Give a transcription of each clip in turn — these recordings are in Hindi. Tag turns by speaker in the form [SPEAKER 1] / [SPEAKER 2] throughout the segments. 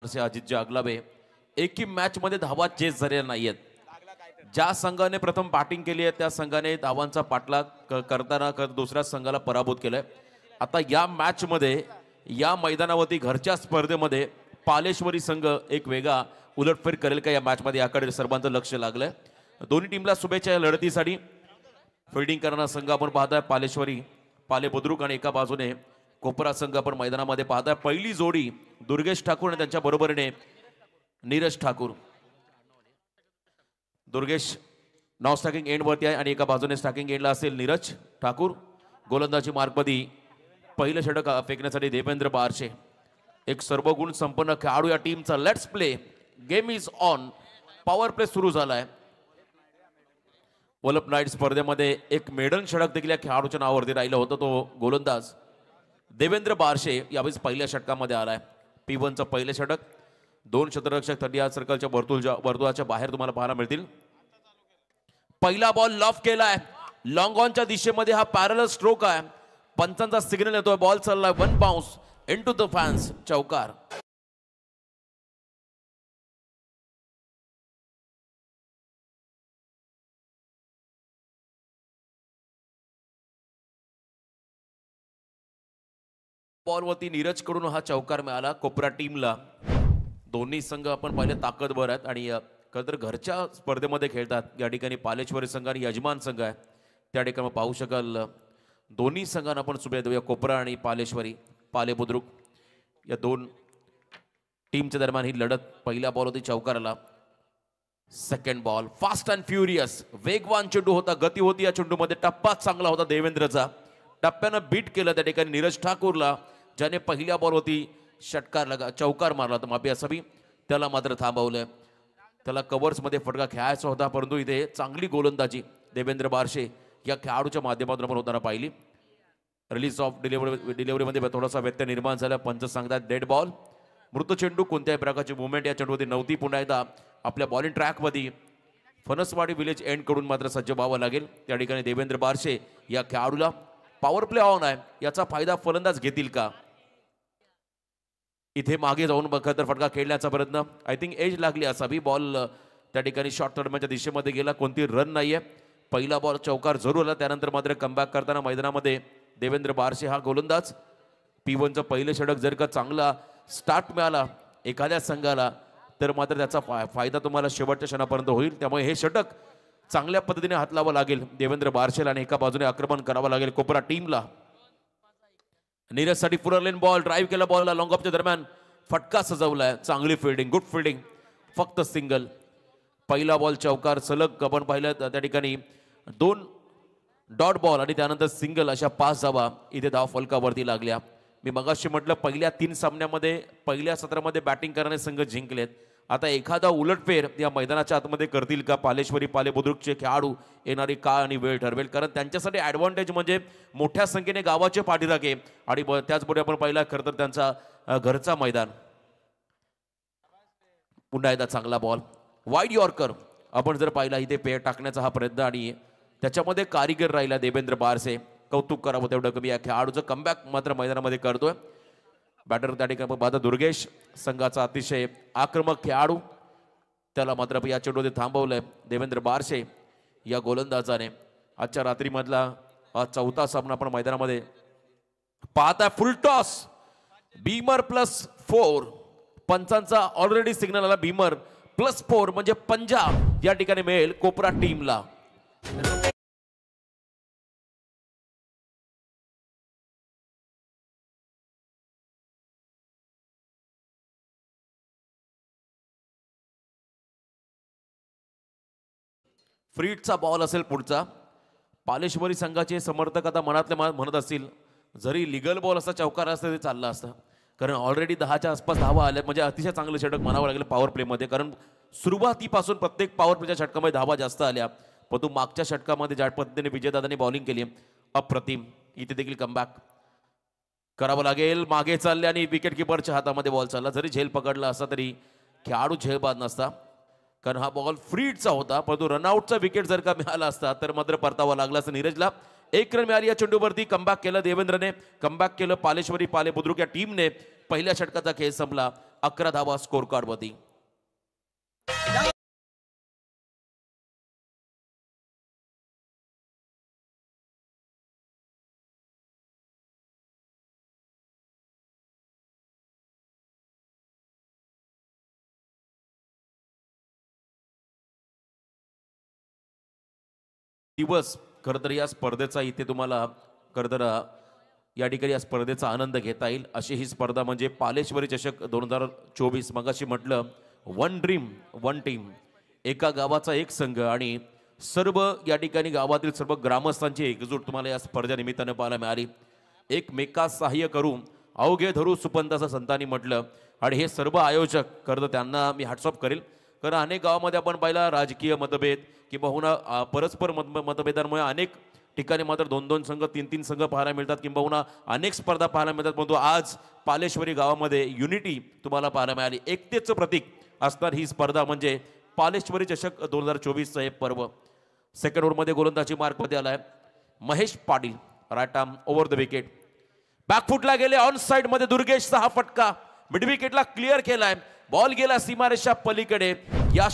[SPEAKER 1] बारसे अजित जागलावे एकही मॅच मध्ये धावा चेस झालेल्या नाहीयेत. ज्या संघाने प्रथम बॅटिंग केली आहे त्या संघाने धावांचा पाठलाग करताना दुसऱ्या संघाला पराभूत केलाय. आता या मॅच मध्ये या मैदानावरती घरच्या स्पर्धेमध्ये पालेश्वरी संघ एक वेगळा उलटफेर करेल का या मॅच मध्ये, याकडे सर्वांचं लक्ष लागलंय. दोन्ही टीमला शुभेच्छा या लढतीसाठी. फिल्डिंग करणारा संघ आपण पाहताय पालेश्वरी पाले बुद्रुक आणि एका बाजूने कोपरा संघ आपण मैदानामध्ये पाहताय. पहिली जोडी दुर्गेश ठाकूर आणि त्यांच्या बरोबरीने Neeraj Thakur. Durgesh non stacking and वरती आहे आणि एका बाजूने स्टॅकिंग एंडला असेल नीरज ठाकूर. गोलंदाजी मार्कमध्ये पहिलं षटक फेकण्यासाठी देवेंद्र बारशे एक सर्वगुण संपन्न खेळाडू या टीमचा. Let's play, game is on. Power play सुरू झालाय. वल्लभ नाईट स्पर्धेमध्ये एक मेडल षटक देखील या खेळाडूच्या नावावरती राहिलं होतं. तो गोलंदाज देवेंद्र बारशे यावेळी पहिल्या षटकामध्ये आलाय. P1चं पहिलं षटक. 2 क्षेत्ररक्षक 30 सर्कलच्या वर्तुळाच्या बाहेर तुम्हाला पाहायला मिळतील. पहिला बॉल लॉफ केलाय लॉंग ऑनच्या दिशेमध्ये. हा पॅरलल स्ट्रोक आहे. पंचांचा सिग्नल येतोय. बॉल चाललाय 1 बाउन्स इनटू द फॅन्स. चौकार. बॉलवरती नीरज कडून हा चौकार मिळाला कोपरा टीमला. दोन्ही संघ आपण पाहिले ताकदवर आहेत आणि खरं घरच्या स्पर्धेमध्ये खेळतात. या ठिकाणी पालेश्वरी संघ आणि यजमान संघ आहे त्या ठिकाणी पाहू शकाल. दोन्ही संघांना आपण शुभेच्छा देऊया. कोपरा आणि पालेश्वरी पाले बुद्रुक या दोन टीमच्या दरम्यान ही लढत. पहिल्या बॉल होती चौकाराला. Second ball fast and furious वेगवान चेंडू होता. गती होती या चेंडूमध्ये. टप्पा चांगला होता देवेंद्रचा. टप्प्यानं बीट केलं त्या ठिकाणी नीरज ठाकूरला, ज्याने पहिल्या बॉल होती षटकार चौकार मारला होता माफी असावी. त्याला मात्र थांबवलं. त्याला कव्हर्समध्ये फटका खेळायचा होता परंतु इथे चांगली गोलंदाजी देवेंद्र बारशे या खेळाडूच्या माध्यमातून आपण होताना पाहिली. रिलीज ऑफ डिलिव्हरीमध्ये थोडासा व्यत्यय निर्माण झाला. पंच सांगतात डेड बॉल. मृत चेंडू. कोणत्याही प्रकारची मुवमेंट या चेंडूवरती नव्हती. पुन्हा एकदा आपल्या बॉलिंग ट्रॅकमध्ये फणसवाडी विलेज एंड कडून मात्र सज्ज व्हावं लागेल. त्या ठिकाणी देवेंद्र बारशे या खेळाडूला पॉवर प्ले ऑन आहे. याचा फायदा फलंदाज घेतील का. इथे मागे जाऊन बघा तर फटका खेळण्याचा प्रयत्न. आय थिंक एज लागली असावी. बॉल त्या ठिकाणी शॉर्ट टर्मच्या दिशेमध्ये गेला. कोणती रन नाहीये. पहिला बॉल चौकार जरूर आला. त्यानंतर मात्र कमबॅक करताना मैदानामध्ये देवेंद्र बारशे हा गोलंदाज. P1चं पहिलं षटक जर का चांगला स्टार्ट मिळाला एखाद्या संघाला तर मात्र त्याचा फायदा तुम्हाला शेवटच्या क्षणापर्यंत होईल. त्यामुळे हे षटक चांगल्या पद्धतीने हात लावावं लागेल देवेंद्र बारशेला आणि एका बाजूने आक्रमण करावं लागेल कोपरा टीमला. नीरजसाठी पुढे लेन बॉल ड्राईव्ह केला. बॉलला लॉंग ऑफच्या दरम्यान फटका सजवलाय. चांगली फिल्डिंग, गुड फिल्डिंग. फक्त सिंगल. पहिला बॉल चौकार सलग आपण पाहिलं त्या ठिकाणी 2 डॉट बॉल आणि त्यानंतर सिंगल अशा 5 धावा इथे धाव फलकावरती लागल्या. मी मगाशी म्हटलं पहिल्या 3 सामन्यामध्ये पहिल्या सत्रामध्ये बॅटिंग करणारे संघ जिंकलेत. आता एखादा उलटफेर या मैदानाच्या आतमध्ये करतील का पालेश्वरी पाले बुद्रुकचे खेळाडू. येणारी काळ आणि वेळ ठरवेल. कारण त्यांच्यासाठी ॲडव्हान्टेज म्हणजे मोठ्या संख्येने गावाचे पाठीराखे आणि त्याचबरोबर आपण पाहिला खरं तर त्यांचा घरचा मैदान. पुन्हा एकदा चांगला बॉल वाईड यॉर्कर आपण जर पाहिला इथे पेय टाकण्याचा हा प्रयत्न आणि त्याच्यामध्ये कारीगर राहिला देवेंद्र बारसे. कौतुक करावं तेवढं कमी. या खेळाडूचं कमबॅक मात्र मैदानामध्ये करतोय. बॅटर त्या ठिकाणी बाधा दुर्गेश संघाचा अतिशय आक्रमक खेळाडू. त्याला मात्र या चेंडूमध्ये थांबवलंय देवेंद्र बारशे या गोलंदाजाने. आजच्या रात्रीमधला हा 4था सामना आपण मैदानामध्ये पाहताय. Full toss beamer +4. पंचांचा ऑलरेडी सिग्नल आला. बीमर +4 म्हणजे पंजाब या ठिकाणी मिळेल कोपरा टीमला. फ्रीटचा बॉल असेल पुढचा. पालेश्वरी संघाचे समर्थक आता मनातले म्हणत असतील जरी लिगल बॉल असता चौकार असता तरी चालला असता. कारण ऑलरेडी 10च्या आसपास धावा आल्या म्हणजे अतिशय चांगलं षटक म्हणावं लागेल पॉवर प्लेमध्ये. कारण सुरुवातीपासून प्रत्येक पॉवर प्लेच्या षटकामध्ये धावा जास्त आल्या. पण तू मागच्या षटकामध्ये ज्या पद्धतीने विजयदादांनी बॉलिंग केली अप्रतिम. इथे देखील कमबॅक करावं लागेल. मागे चालले आणि विकेट किपरच्या हातामध्ये बॉल चालला. जरी झेल पकडला असता तरी खेळाडू झेलबाद नसता. कारण हा बॉल फ्रीटचा होता. परंतु रनआउटचा विकेट जर का मिळाला असता तर मात्र परतावा लागला असता नीरजला. 1 रन मिळाली या चेंडूवरती. कमबॅक केलं देवेंद्रने, कमबॅक केलं पालेश्वरी पाले बुद्रुक या टीमने. पहिल्या षटकाचा खेळ संपला 11 धावा स्कोर कार्डवरती. दिवस खरं तर या स्पर्धेचा इथे तुम्हाला खरं तर या ठिकाणी या स्पर्धेचा आनंद घेता येईल अशी ही स्पर्धा म्हणजे पालेश्वरी चषक 2024. मगाशी म्हटलं वन ड्रीम वन टीम, एका गावाचा एक संघ आणि सर्व या ठिकाणी गावातील सर्व ग्रामस्थांची एकजूट तुम्हाला या स्पर्धेनिमित्तानं पाहायला मिळाली. एकमेकास सहाय्य करू अवघे धरू सुपंत असं संतांनी म्हटलं. आणि हे सर्व आयोजक खरं तर त्यांना मी हॅट्स ऑफ करेल. कारण अनेक गावामध्ये आपण पाहिला राजकीय मतभेद किंबहुना परस्पर मतभेदांमुळे अनेक ठिकाणी मात्र 2-2 संघ 3-3 संघ पाहायला मिळतात किंबहुना अनेक स्पर्धा पाहायला मिळतात. परंतु आज पालेश्वरी गावामध्ये युनिटी तुम्हाला पाहायला मिळाली. एकतेचं प्रतीक असणार ही स्पर्धा म्हणजे पालेश्वरी चषक 2024चं हे पर्व. सेकंड ओव्हरमध्ये गोलंदाजी मार्कमध्ये आलाय Mahesh Patil, right arm over the wicket. बॅकफुटला गेले ऑन साइड मध्ये दुर्गेशचा हा फटका मिड विकेटला क्लिअर केलाय. बॉल गेला सीमारेषा पलीकडे. या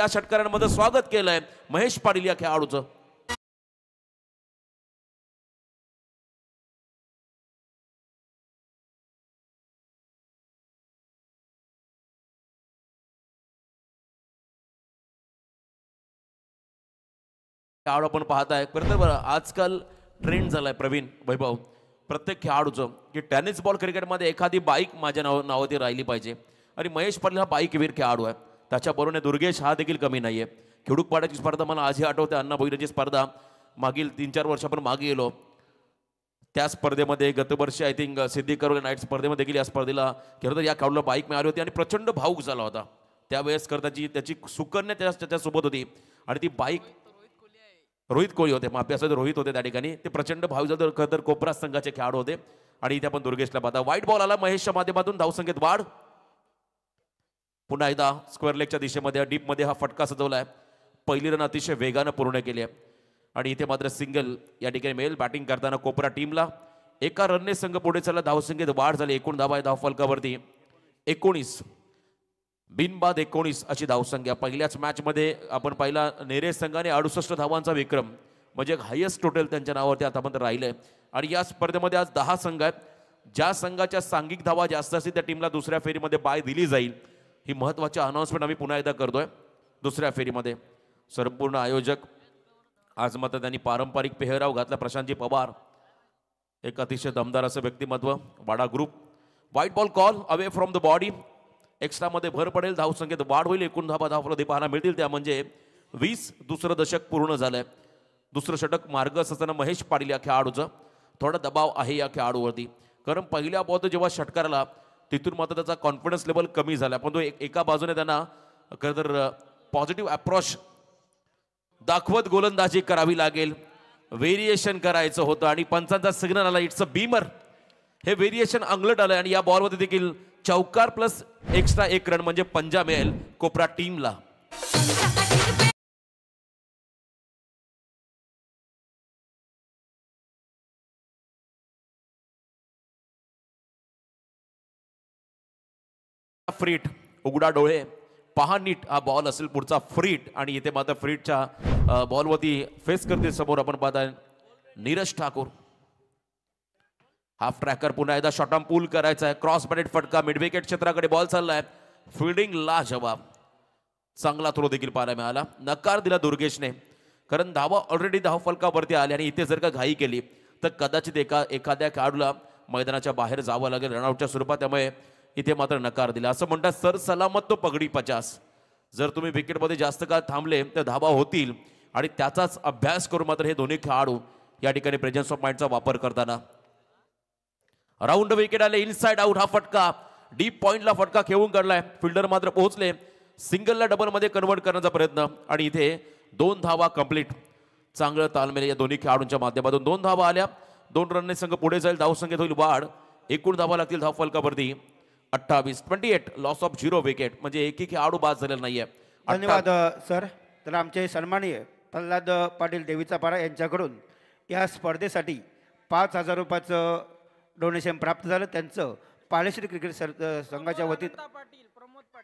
[SPEAKER 1] षटकारांमध्ये स्वागत केलंय महेश पाटील या खेळाडूचं. खेळाडू आपण पाहताय बरं आजकाल ट्रेंड झालाय प्रवीण वैभव प्रत्येक खेळाडूचं की टेनिस बॉल क्रिकेटमध्ये एखादी बाईक माझ्या नावावरती राहिली पाहिजे. आणि महेश पाटील हा बाईकवीर खेळाडू आहे. त्याच्याबरोबर दुर्गेश हा देखील कमी नाहीये. खिडूकपाड्याची स्पर्धा मला आजही आठवते. अण्णा भोईरची स्पर्धा मागील 3-4 वर्षापून मागे गेलो. त्या स्पर्धेमध्ये गतवर्षी I think Siddhi Karol night स्पर्धेमध्ये देखील या स्पर्धेला खरं तर या खेळाडूला बाईक मिळाली होती आणि प्रचंड भाऊक झाला होता. त्यावेळेस त्याची सुकन्या त्याच्यासोबत होती आणि ती बाईक रोहित कोहली होते माफी असं रोहित होते त्या ठिकाणी. ते प्रचंड भाऊ झालं खरं तर कोपरा संघाचे खेळाडू होते. आणि इथे आपण दुर्गेशला पाहता. व्हाईट बॉल आला महेशच्या माध्यमातून. धावसंख्येत वाढ. पुन्हा एकदा स्क्वेअर लेगच्या दिशेमध्ये डीपमध्ये हा फटका सजवलाय. पहिली रन अतिशय वेगानं पूर्ण केली आहे. आणि इथे मात्र सिंगल या ठिकाणी मिळेल. बॅटिंग करताना कोपरा टीमला 1 रनने संघ पुढे चालला. धावसंख्येत वाढ झाली. एकूण धावा आहे धावफलकावरती 19 बिनबाद 19 अशी धावसंख्या. पहिल्याच मॅचमध्ये आपण पाहिला नेरे संघाने 68 धावांचा विक्रम म्हणजे हायेस्ट टोटल त्यांच्या नावावरती आतापर्यंत राहिलंय. आणि या स्पर्धेमध्ये आज 10 संघ आहेत. ज्या संघाच्या सांघिक धावा जास्त असतील त्या टीमला दुसऱ्या फेरीमध्ये बाय दिली जाईल. ही महत्त्वाची अनाउन्समेंट आम्ही पुन्हा एकदा करतोय. दुसऱ्या फेरीमध्ये संपूर्ण आयोजक आज मात्र त्यांनी पारंपरिक पेहराव घातला. प्रशांतजी पवार एक अतिशय दमदार असं व्यक्तिमत्व. Wada group. White ball call away from the body. एक्स्ट्रामध्ये भर पडेल. धावसंख्येत वाढ होईल. एकूण धावा धावफलकावरती पाहायला मिळतील. त्या म्हणजे 20. दुसरं दशक पूर्ण झालंय. दुसरं षटक मार्ग असताना महेश पाटील या खेळाडूचं थोडा दबाव आहे या खेळाडूवरती. कारण पहिल्या बॉल जेव्हा षटकाराला तिथून मात्र त्याचा कॉन्फिडन्स लेवल कमी झाला. पण तो एका बाजूने त्यांना खरं तर पॉझिटिव्ह अप्रोच दाखवत गोलंदाजी करावी लागेल. व्हेरिएशन करायचं होतं आणि पंचांचा सिग्नल आला इट्स अ बीमर. हे व्हेरिएशन अंगलट आलंय आणि या बॉलमध्ये देखील चौकार प्लस एक्स्ट्रा 1 रन म्हणजे पंजा मिळेल कोपरा टीमला. फ्रीट उघडा डोळे पहा नीट हा बॉल असेल पुढचा फ्रीट. आणि इथे मात्र फ्रीटच्या बॉलवरती फेस करतील समोर आपण पाहताय नीरज ठाकूर. हाफ ट्रॅकर पुन्हा एकदा शॉर्ट आर्म पूल करायचा आहे. क्रॉस बॅटेड फटका मिड विकेट क्षेत्राकडे बॉल चाललाय. फिल्डिंग ला जवाब चांगला थ्रो देखील पाहायला मिळाला. नकार दिला दुर्गेशने कारण धावा ऑलरेडी धावफलकावरती आली आणि इथे जर का घाई केली तर कदाचित एखाद्या खेळाडूला मैदानाच्या बाहेर जावं लागेल रनआउटच्या स्वरूपात. त्यामुळे इथे मात्र नकार दिला. असं म्हणतात सर सलामत तो पगडी 50. जर तुम्ही विकेटमध्ये जास्त काळ थांबले तर धावा होतील आणि त्याचाच अभ्यास करून मात्र हे दोन्ही खेळाडू या ठिकाणी प्रेझेन्स ऑफ माइंडचा वापर करताना. राऊंड विकेट आले. इनसाइड आउट हा फटका डीप पॉइंटला फटका खेळून काढलाय. फिल्डर मात्र पोहोचले. सिंगलला डबलमध्ये कन्वर्ट करण्याचा प्रयत्न आणि इथे 2 धावा कंप्लीट. चांगलं तालमेल या दोन्ही खेळाडूंच्या माध्यमातून. 2 धावा आल्या. 2 रनने संघ पुढे जाईल. धावसंख्येत होईल वाढ. एकूण धावा लागतील धावफलकावरती 28 लॉस ऑफ 0 विकेट म्हणजे एकही खेळाडू बाद झालेला नाहीये.
[SPEAKER 2] धन्यवाद सर. तर आमचे सन्माननीय प्रल्हाद पाटील देवीचा पारा यांच्याकडून या स्पर्धेसाठी 5,000 रुपयाचं डोनेशन प्राप्त झालं. त्यांचं पालेश्री क्रिकेट संघाच्या वतीत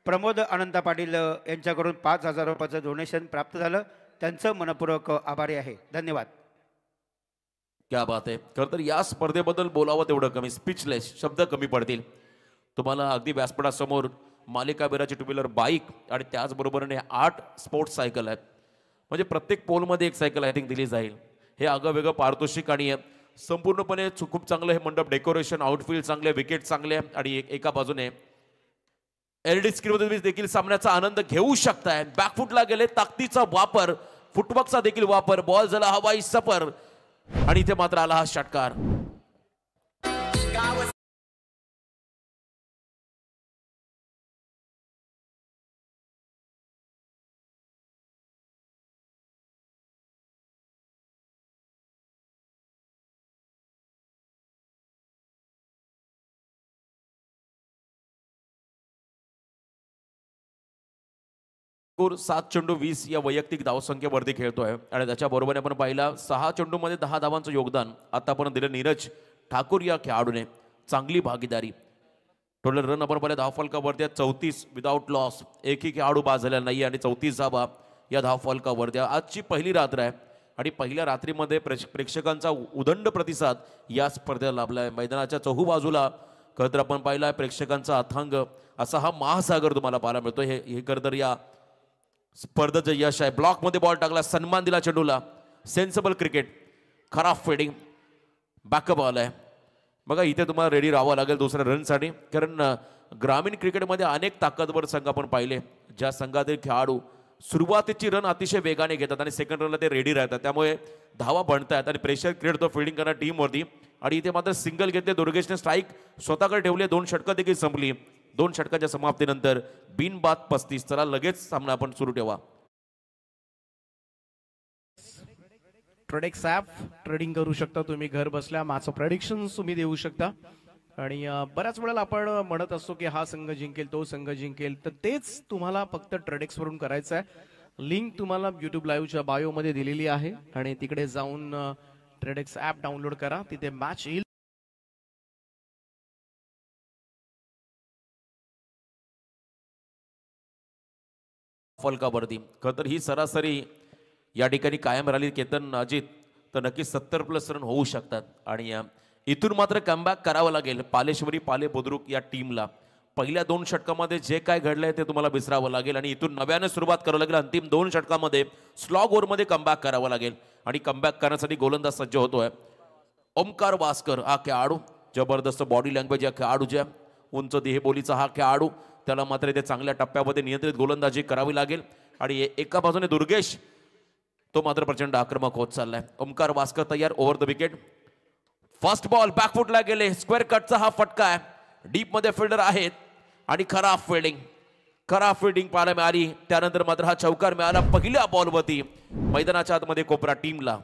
[SPEAKER 2] प्रमोद अनंता पाटील यांच्याकडून 5,000 रुपयाचं डोनेशन प्राप्त झालं. त्यांचं मनपूर्वक आभारी आहे. धन्यवाद.
[SPEAKER 1] क्या बात आहे. खरं तर या स्पर्धेबद्दल बोलावं तेवढं कमी, स्पीचलेस, शब्द कमी पडतील. तुम्हाला अगदी व्यासपीठासमोर मालिका बिराची टू व्हीलर बाईक आणि त्याचबरोबरने 8 स्पोर्ट्स सायकल आहेत. म्हणजे प्रत्येक पोलमध्ये एक सायकल आय थिंक दिली जाईल. हे आगं वेगळं पारितोषिक आणि संपूर्णपणे खूप चांगलं हे मंडप डेकोरेशन, आउटफील्ड चांगले, विकेट चांगले आणि एका बाजूने एलईडी स्क्रीनमध्ये देखील सामन्याचा आनंद घेऊ शकताय. बॅकफुटला गेले, ताकदीचा वापर, फुटवर्कचा देखील वापर, बॉल झाला हवाई सफर आणि इथे मात्र आला हा षटकार. स्कोर 7 चेंडू 20 या वैयक्तिक धावसंख्येवरती खेळतोय आणि त्याच्या बरोबरीने आपण पाहिला 6 चेंडूमध्ये 10 धावांचं योगदान आतापर्यंत दिलं नीरज ठाकूर या खेळाडूने. चांगली भागीदारी. टोटल रन आपण पाहिलं धावफलकावरती 34 विदाउट लॉस. एकही खेळाडू बाद झालेला नाही आणि 34 धावा या धावफलकावरती. आजची पहिली रात्र आहे आणि पहिल्या रात्रीमध्ये प्रेक्षकांचा उदंड प्रतिसाद या स्पर्धेला लाभलाय. मैदानाच्या चहूबाजूला खरं तर आपण पाहिला प्रेक्षकांचा अथांग असा हा महासागर तुम्हाला पाहायला मिळतो. हे खरं तर या स्पर्धेचं यश आहे. ब्लॉकमध्ये बॉल टाकला, सन्मान दिला चेंडूला. सेन्सिबल क्रिकेट, खराब फिल्डिंग, बॅकअप बॉल आहे. बघा इथे तुम्हाला रेडी राहावं लागेल दुसऱ्या रनसाठी. कारण ग्रामीण क्रिकेटमध्ये अनेक ताकदवर संघ आपण पाहिले ज्या संघातील खेळाडू सुरुवातीची रन अतिशय वेगाने घेतात आणि सेकंड रनला ते रेडी राहतात. त्यामुळे धावा बनतायत आणि प्रेशर क्रिएट होतो फिल्डिंग करणाऱ्या टीमवरती. आणि इथे मात्र सिंगल घेतले दुर्गेशने, स्ट्राईक स्वतःकडे ठेवले. 2 षटकं देखील संपली. 2 षटकांच्या समाप्तीनंतर बिनबाद 35. चला लगेच सामना आपण सुरू ठेवा.
[SPEAKER 3] ट्रेडेक्स ॲप ट्रेडिंग करू शकता तुम्ही घर बसल्या. माझं प्रेडिक्शन तुम्ही देऊ शकता. आणि बऱ्याच वेळेला आपण म्हणत असतो की हा संघ जिंकेल, तो संघ जिंकेल, तर तेच तुम्हाला फक्त ट्रेडेक्स वरून करायचं आहे. लिंक तुम्हाला युट्यूब लाईव्हच्या बायोमध्ये दिलेली आहे आणि तिकडे जाऊन ट्रेडेक्स ॲप डाउनलोड करा. तिथे मॅच येईल.
[SPEAKER 1] फलकावरती खरं तर ही सरासरी या ठिकाणी कायम राहिली केतन अजित तर नक्कीच 70+ रन होऊ शकतात. आणि इथून मात्र कमबॅक करावं लागेल पालेश्वरी पाले बुद्रुक या टीमला. पहिल्या 2 षटकामध्ये जे काय घडलंय ते तुम्हाला विसरावं लागेल आणि इथून नव्याने सुरुवात करावं लागेल. अंतिम 2 षटकामध्ये स्लॉग ओव्हरमध्ये कमबॅक करावं लागेल आणि कमबॅक करण्यासाठी गोलंदाज सज्ज होतोय. ओमकार वास्कर हा खेळाडू, जबरदस्त बॉडी लँग्वेज या खेळाडूच्या, उंच देहबोलीचा हा खेळाडू. त्याला मात्र इथे चांगल्या टप्प्यामध्ये नियंत्रित गोलंदाजी करावी लागेल. आणि एका बाजूने दुर्गेश, तो मात्र प्रचंड आक्रमक होत चाललाय. ओमकार वास्कर तयार. Over the wicket. First ball बॅकफुटला गेले. स्क्वेअर कटचा हा फटका आहे. डीप मध्ये फिल्डर आहेत आणि खराब फिल्डिंग पाहायला मिळाली. त्यानंतर मात्र हा चौकार मिळाला पहिल्या बॉलवरती मैदानाच्या आतमध्ये कोपरा टीमला.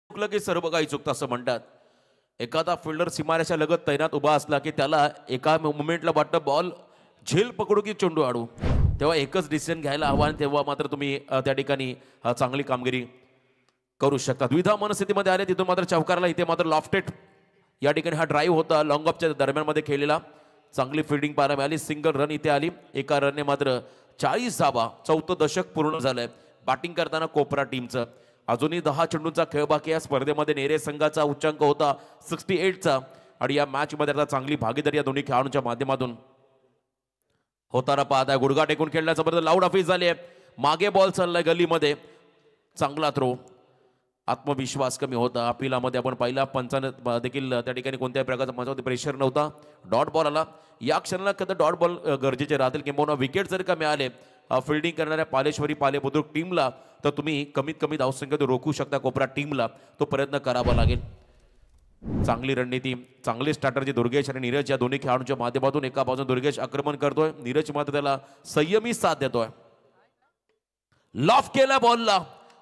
[SPEAKER 1] चुकलं की सर्व काही चुकतं असं म्हणतात. एखादा फिल्डर सीमारेषा लगत तैनात उभा असला की त्याला एका मोमेंटला वाटतं बॉल झेल पकडू की चेंडू आडू, तेव्हा एकच डिसिजन घ्यायला हवा आणि तेव्हा मात्र तुम्ही त्या ठिकाणी चांगली कामगिरी करू शकता. द्विधा मनस्थितीमध्ये आले तिथून मात्र चौकारला. इथे मात्र लॉफ्टेड या ठिकाणी हा ड्राईव्ह होता लॉंग ऑफच्या दरम्यानमध्ये खेळलेला. चांगली फिल्डिंग पाहायला मिळाली. सिंगल रन इथे आली. एका रनने मात्र 40 धावा. 4थं दशक पूर्ण झालंय बॅटिंग करताना कोपरा टीमचं. अजूनही 10 चेंडूंचा खेळ बाकी या स्पर्धेमध्ये. नेरे संघाचा उच्चांक होता 68चा आणि या मॅच मध्ये आता चांगली भागीदारी या दोन्ही खेळाडूंच्या माध्यमातून होताना पाहताय. गुडघा टेकून खेळण्याचा बरोबर लाऊड ऑफिस झाली आहे. मागे बॉल चाललाय गलीमध्ये. चांगला थ्रो. आत्मविश्वास कमी होता. अपिलामध्ये आपण पाहिला पंचानं देखील त्या ठिकाणी कोणत्याही प्रकारचा माझ्यावरती प्रेशर नव्हता. डॉट बॉल आला. या क्षणाला कधी डॉट बॉल गरजेचे राहतील किंवा विकेट जर का मिळाले फिल्डिंग करणाऱ्या पालेश्वरी पाले बुद्रुक टीमला तर तुम्ही कमीत कमी धावसंख्येत रोखू शकता कोपरा टीमला. तो प्रयत्न करावा लागेल. चांगली रणनीती, चांगली स्ट्रॅटर्जी दुर्गेश आणि नीरज या दोन्ही खेळाडूंच्या माध्यमातून. एका बाजूने दुर्गेश आक्रमण करतोय, नीरज मात्र त्याला संयमी साथ देतोय. लॉफ केला बॉलला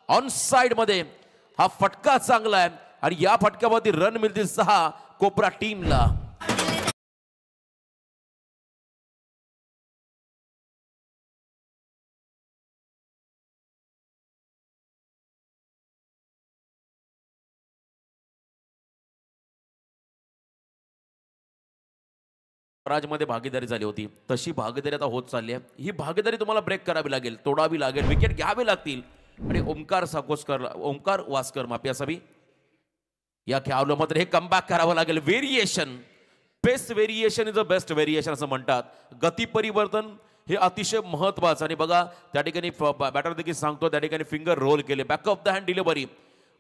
[SPEAKER 1] ऑन साइड मध्ये. हा फटका चांगला आहे आणि या फटक्यावरती रन मिळतील 6 कोपरा टीमला. राजमध्ये भागीदारी झाली होती तशी भागीदारी आता होत चालली आहे. ही भागीदारी तुम्हाला ब्रेक करावी लागेल, तोडावी लागेल, विकेट घ्यावे लागतील आणि ओंकार वास्कर माफी असावी या खेळाडूला मात्र हे कमबॅक करावं लागेल. Variation, best variation is a best variation असं म्हणतात. गती परिवर्तन हे अतिशय महत्वाचं. आणि बघा त्या ठिकाणी बॅटर देखील सांगतो, त्या ठिकाणी फिंगर रोल केले, back of the hand delivery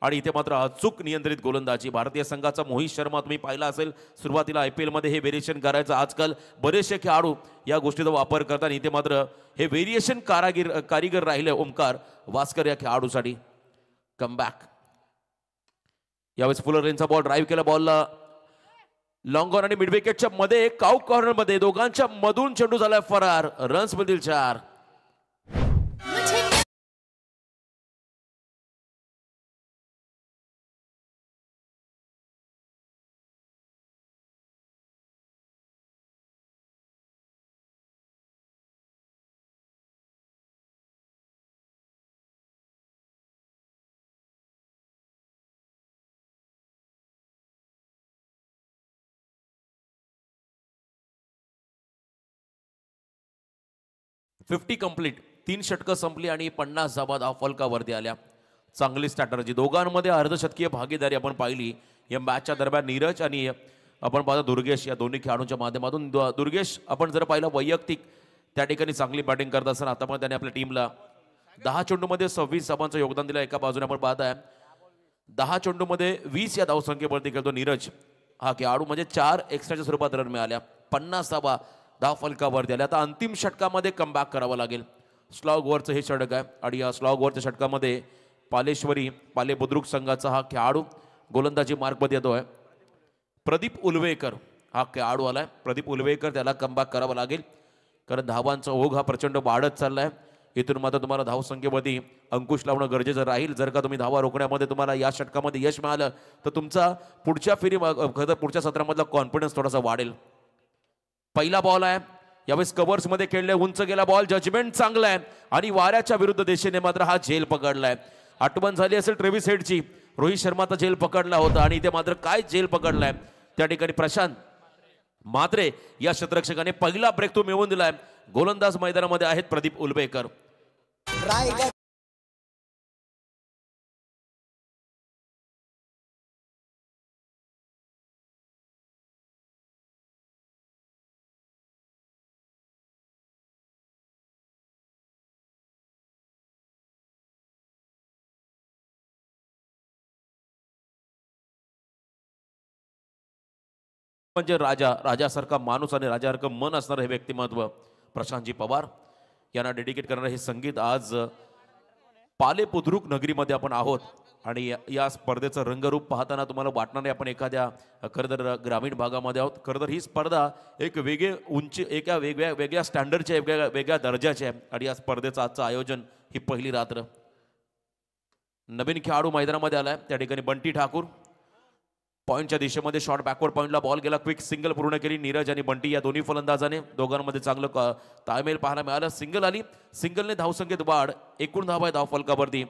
[SPEAKER 1] आणि इथे मात्र अचूक नियंत्रित गोलंदाजी. भारतीय संघाचा मोहित शर्मा तुम्ही पाहिला असेल, सुरुवातीला IPL मध्ये हे व्हेरिएशन करायचं. आजकाल बरेचसे खेळाडू या गोष्टीचा वापर करतात. इथे मात्र हे व्हेरिएशन कारीगर राहिले ओंकार वास्कर या खेळाडूसाठी. कमबॅक यावेळेस फुलर रेनचा बॉल ड्राईव्ह केला, बॉलला लॉंग ऑन आणि मिड विकेटच्या मध्ये काउ कॉर्नर मध्ये दोघांच्या मधून चेंडू झालाय फरार. रन्स मधील 4. फिफ्टी कंप्लीट, 3 षटकं संपली आणि 50 धावा धावफलकावरती आल्या. चांगली स्ट्रॅटर्जी, दोघांमध्ये अर्धशतकीय भागीदारी आपण पाहिली या मॅचच्या दरम्यान. नीरज आणि आपण पाहता दुर्गेश या दोन्ही खेळाडूंच्या माध्यमातून. दुर्गेश आपण जर पाहिलं वैयक्तिक त्या ठिकाणी चांगली बॅटिंग करत असताना आता पण त्याने आपल्या टीमला 10 चेंडूमध्ये 26 धावांचं योगदान दिलं. एका बाजूने आपण पाहताय 10 चेंडूमध्ये 20 या धावसंख्येवरती खेळतो नीरज हा खेळाडू. म्हणजे 4 एक्स्ट्राच्या स्वरूपात रन मिळाल्या, 50 धावा धावफलकावर दिल्या. आता अंतिम षटकामध्ये कमबॅक करावं लागेल. स्लॉग ओव्हरचं हे षटक आहे आणि या स्लॉग ओव्हरच्या षटकामध्ये पाले बुद्रुक संघाचा हा खेळाडू गोलंदाजी मार्कमध्ये येतोय. प्रदीप उलवेकर हा खेळाडू आलाय. प्रदीप उलवेकर त्याला कमबॅक करावं लागेल कारण धावांचा ओघ हा प्रचंड वाढत चाललाय. इथून मात्र तुम्हाला धावसंख्येमध्ये अंकुश लावणं गरजेचं राहील. जर का तुम्ही धावा रोखण्यामध्ये तुम्हाला या षटकामध्ये यश मिळालं तर तुमचा पुढच्या सत्रामधला कॉन्फिडन्स थोडासा वाढेल. पहिला बॉल आहे यावेळेस कव्हर्स मध्ये खेळले, उंच गेला बॉल, जजमेंट चांगला आहे आणि वाऱ्याच्या विरुद्ध दिशेने मात्र हा झेल पकडलाय. आठवण झाली असेल ट्रेव्हिस हेडची, रोहित शर्माचा झेल पकडला होता आणि इथे मात्र काय झेल पकडलाय त्या ठिकाणी प्रशांत म्हात्रे या क्षेत्ररक्षकाने पहिला ब्रेक तो मिळवून दिलाय. गोलंदाज मैदानामध्ये आहेत प्रदीप उलवेकर. म्हणजे राजासारखा माणूस आणि राजासारखं मन असणारं हे व्यक्तिमत्व प्रशांतजी पवार यांना डेडिकेट करणारं हे संगीत. आज पाले बुद्रुक नगरीमध्ये आपण आहोत आणि या स्पर्धेचं रंगरूप पाहताना तुम्हाला वाटणार नाही आपण एखाद्या खरं तर ग्रामीण भागामध्ये आहोत. खरं तर ही स्पर्धा एक एका वेगळ्या स्टँडर्डच्या वेगळ्या दर्जाची आहे आणि या स्पर्धेचं आजचं आयोजन ही पहिली रात्र. नवीन खेळाडू मैदानामध्ये आलाय त्या ठिकाणी बंटी ठाकूर. पॉईंटच्या दिशेमध्ये शॉर्ट बॅकवर्ड पॉईंटला बॉल गेला, क्विक सिंगल पूर्ण केली. नीरज आणि बंटी या दोन्ही फलंदाजाने दोघांमध्ये चांगलं ताळमेळ पाहायला मिळालं. सिंगल आली, सिंगलने धावसंख्येत वाढ, एकूण धावा धाव फलकावरती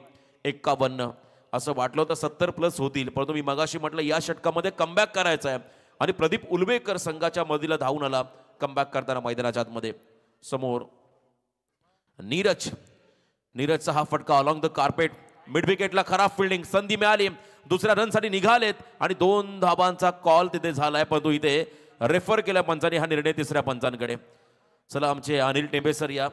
[SPEAKER 1] 51. असं वाटलं होतं 70+ होतील, परंतु मी मगाशी म्हटलं या षटकामध्ये कमबॅक करायचं आहे आणि प्रदीप उलवेकर संघाच्या मधीला धावून आला कमबॅक करताना मैदानाच्या आतमध्ये. समोर नीरजचा हा फटका अलॉंग द कार्पेट, मिड विकेटला खराब फिल्डिंग, संधी मिळाली, दुसऱ्या रनसाठी निघालेत आणि 2 धाबांचा कॉल तिथे झालाय, परंतु इथे रेफर केल्या पंचांनी हा निर्णय तिसऱ्या पंचांकडे. चला आमचे अनिल टेंबे सर या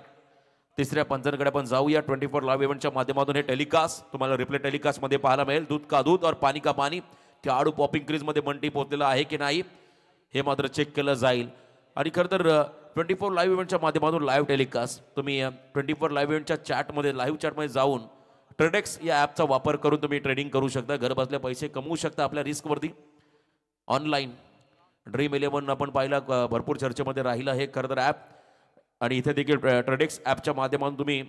[SPEAKER 1] तिसऱ्या पंचांकडे आपण जाऊया. 24 लाईव्ह इव्हेंटच्या माध्यमातून हे टेलिकास्ट तुम्हाला रिप्ले टेलिकास्ट मध्ये पाहायला मिळेल. दूध का दूध और पाणी का पाणी, खेळाडू पॉपिंग क्रीज मध्ये बंटी पोहोचलेला आहे की नाही हे मात्र चेक केलं जाईल. आणि खरं तर 24 लाईव्ह इव्हेंटच्या माध्यमातून लाईव्ह टेलिकास्ट तुम्ही 24 लाईव्ह इव्हेंटच्या चॅटमध्ये लाईव्ह चॅटमध्ये जाऊन ट्रेडेक्स या ॲपचा वापर करून तुम्ही ट्रेडिंग करू शकता. घर बसल्या पैसे कमवू शकता आपल्या रिस्कवरती ऑनलाईन. ड्रीम 11 आपण पाहिला भरपूर चर्चेमध्ये राहिला हे खरं तर ॲप आणि इथे देखील ट्रेडेक्स ॲपच्या माध्यमातून तुम्ही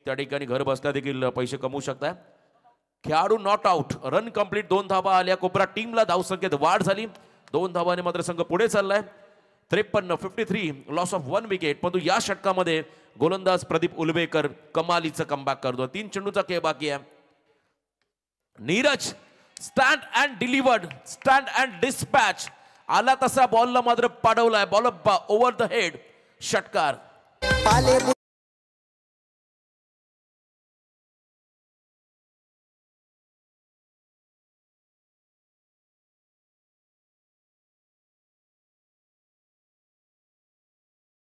[SPEAKER 1] त्या ठिकाणी घर बसल्या देखील पैसे कमवू शकता. खेळाडू नॉट आउट, रन कंप्लीट, 2 धावा आल्या. कोपरा टीमला धावसंख्येत वाढ झाली, 2 धावाने मात्र संघ पुढे चाललाय. 53 लॉस ऑफ 1 विकेट. परंतु या षटकामध्ये गोलंदाज प्रदीप उलवेकर कमालीचं कमबॅक करतो. 3 चेंडूचा खेळ बाकी आहे. Neeraj stand and delivered, stand and dispatch आला तसा बॉलला मात्र पाडवलाय. बॉल ओव्हर द हेड, षटकार.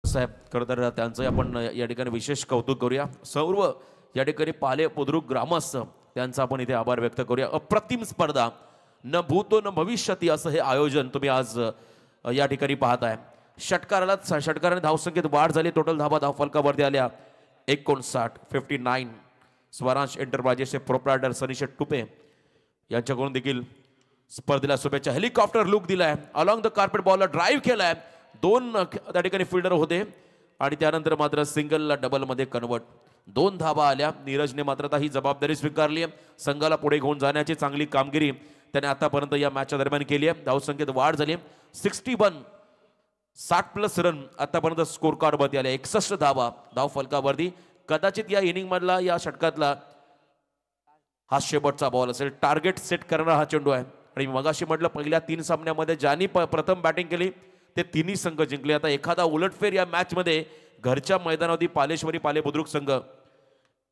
[SPEAKER 1] साहेब खरं तर त्यांचं आपण या ठिकाणी विशेष कौतुक करूया. सर्व या ठिकाणी पाले बुद्रुक ग्रामस्थ त्यांचा आपण इथे आभार व्यक्त करूया. अप्रतिम स्पर्धा, न भूतो न भविष्यती असं हे आयोजन तुम्ही आज या ठिकाणी पाहताय. षटकाराने धावसंख्येत वाढ झाली. टोटल धावा धावफलकावरती आल्या 59. स्वरांश एंटरप्राइजेसचे प्रोप्रायटर सनीश टुपे यांच्याकडून देखील स्पर्धेला शुभेच्छा. हेलिकॉप्टर लुक दिलाय. अलॉंग द कार्पेट बॉलला ड्राईव्ह केलाय. 2 त्या ठिकाणी फिल्डर होते आणि त्यानंतर मात्र सिंगलला डबलमध्ये कन्वर्ट. 2 धावा आल्या. नीरजने मात्र आता ही जबाबदारी स्वीकारली आहे. संघाला पुढे घेऊन जाण्याची चांगली कामगिरी त्याने आतापर्यंत या मॅचच्या दरम्यान केली आहे. धावसंख्येत वाढ झाली. 60+ रन आतापर्यंत स्कोर कार्डवरती आले. 61 धावा धावफलकावरती. कदाचित या इनिंग मधला या षटकातला हा शेवटचा बॉल असेल. टार्गेट सेट करणारा हा चेंडू आहे. आणि मगाशी म्हटलं पहिल्या 3 सामन्यामध्ये ज्यांनी प्रथम बॅटिंग केली ते तिन्ही संघ जिंकले. आता एखादा उलटफेर या मॅच मध्ये घरच्या मैदानावरती पालेश्वरी पाले बुद्रुक संघ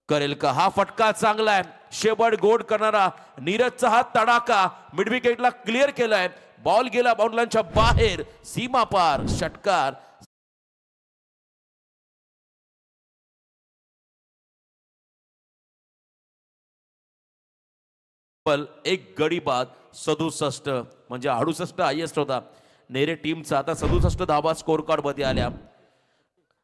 [SPEAKER 1] करेल का? हा फटका चांगला आहे. शेवट गोड करणारा नीरजचा हा तडाखा मिड विकेटला क्लिअर केलाय. बॉल गेला बाउंड्रीच्या बाहेर, सीमा पार, षटकार. एक गडी बाद. 67 म्हणजे 68 हायेस्ट होता नेरे टीमचा. आता 67 धावा स्कोर कार्ड मध्ये आल्या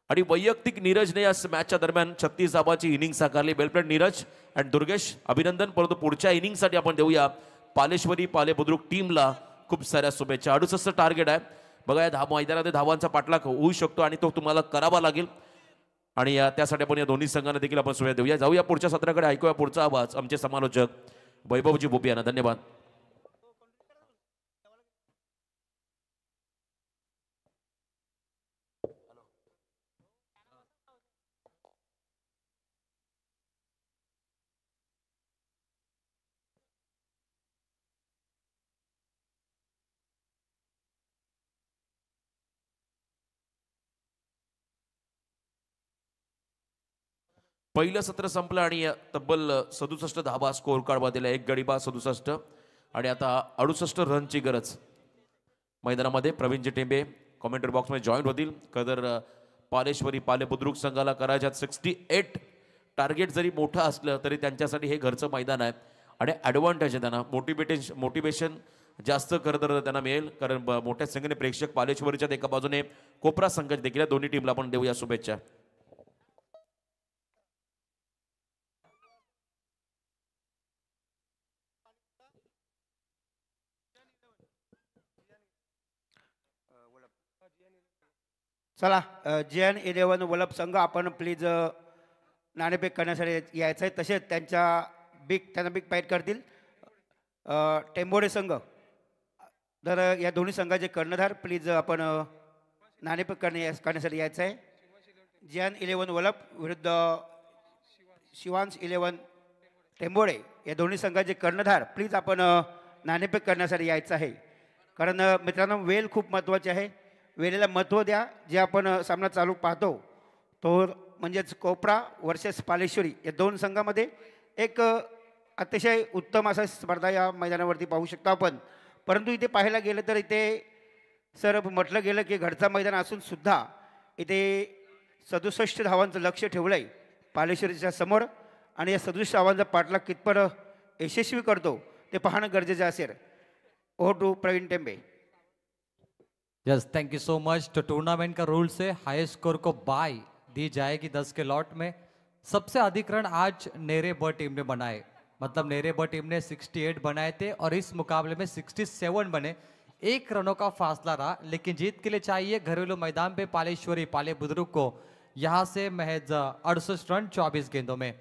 [SPEAKER 1] आणि वैयक्तिक नीरजने या मॅचच्या दरम्यान 36 धावाची इनिंग साकारली. वेल नीरज अँड दुर्गेश, अभिनंदन. परंतु पुढच्या इनिंग साठी आपण देऊया पालेश्वरी पाले बुद्रुक टीमला खूप साऱ्या शुभेच्छा. 68 टार्गेट आहे बघा. या मैदानामध्ये धावांचा पाठलाग होऊ शकतो आणि तो तुम्हाला करावा लागेल आणि त्यासाठी आपण या दोन्ही संघांना देखील आपण शुभेच्छा देऊया. जाऊया पुढच्या सत्राकडे. ऐकूया पुढचा आवाज आमचे समालोचक वैभवजी भोपी यांना. धन्यवाद. पहिलं सत्र संपलं आणि तब्बल 67 धावा स्कोर कार्ड मध्ये. एक गडी बाद 67 आणि आता 68 रनची गरज मैदानामध्ये. प्रवीणजी टेंबे कॉमेंट्री बॉक्समध्ये जॉईन होतील. कदर पालेश्वरी पाले बुद्रुक संघाला करायच्यात 68. टार्गेट जरी मोठं असलं तरी त्यांच्यासाठी हे घरचं मैदान आहे आणि ॲडव्हान्टेज आहे त्यांना. मोटिवेशन जास्त खरं तर त्यांना मिळेल कारण मोठ्या संख्येने प्रेक्षक पालेश्वरीच्या एका बाजूने कोपरा संघ देखील. दोन्ही टीमला आपण देऊया शुभेच्छा.
[SPEAKER 2] चला JN11 वलप संघ आपण प्लीज नाणेफेक करण्यासाठी यायचं आहे. तसेच त्यांना बिग फाईट करतील टेंबोडे संघ. तर या दोन्ही संघाचे कर्णधार प्लीज आपण नाणेफेक करण्यासाठी यायचं आहे. JN11 वलप विरुद्ध शिवांश 11 टेंबोडे या दोन्ही संघाचे कर्णधार प्लीज आपण नाणेफेक करण्यासाठी यायचं आहे. कारण मित्रांनो वेळ खूप महत्त्वाची आहे. वेळेला महत्त्व द्या. जे आपण सामना चालू पाहतो तो म्हणजेच कोपरा वर्सेस पालेश्वरी या 2 संघामध्ये एक अतिशय उत्तम असा स्पर्धा या मैदानावरती पाहू शकतो आपण. परंतु इथे पाहायला गेलं तर इथे सर म्हटलं गेलं की घरचा मैदान असून सुद्धा इथे 67 धावांचं लक्ष ठेवलं आहे पालेश्वरीच्या समोर आणि या 67 धावांचा पाठलाग कितपत यशस्वी करतो ते पाहणं गरजेचं असेल. ओ टू Praveen Tembe.
[SPEAKER 4] Yes thank you so much. तो टूर्नामेंट का रूल से हाईएस्ट स्कोर को बाय दी जाएगी 10 के लॉट में. सबसे अधिक रन आज नेरे ब टीम ने बनाए. मतलब नेरे ब टीम ने 68 बनाए थे और इस मुकाबले में 67 बने. 1 रनों का फासला रहा लेकिन जीत के लिए चाहिए घरेलू मैदान पे पालेश्वरी पाले बुद्रुक को यहाँ से महज 68 रन 24 गेंदों में.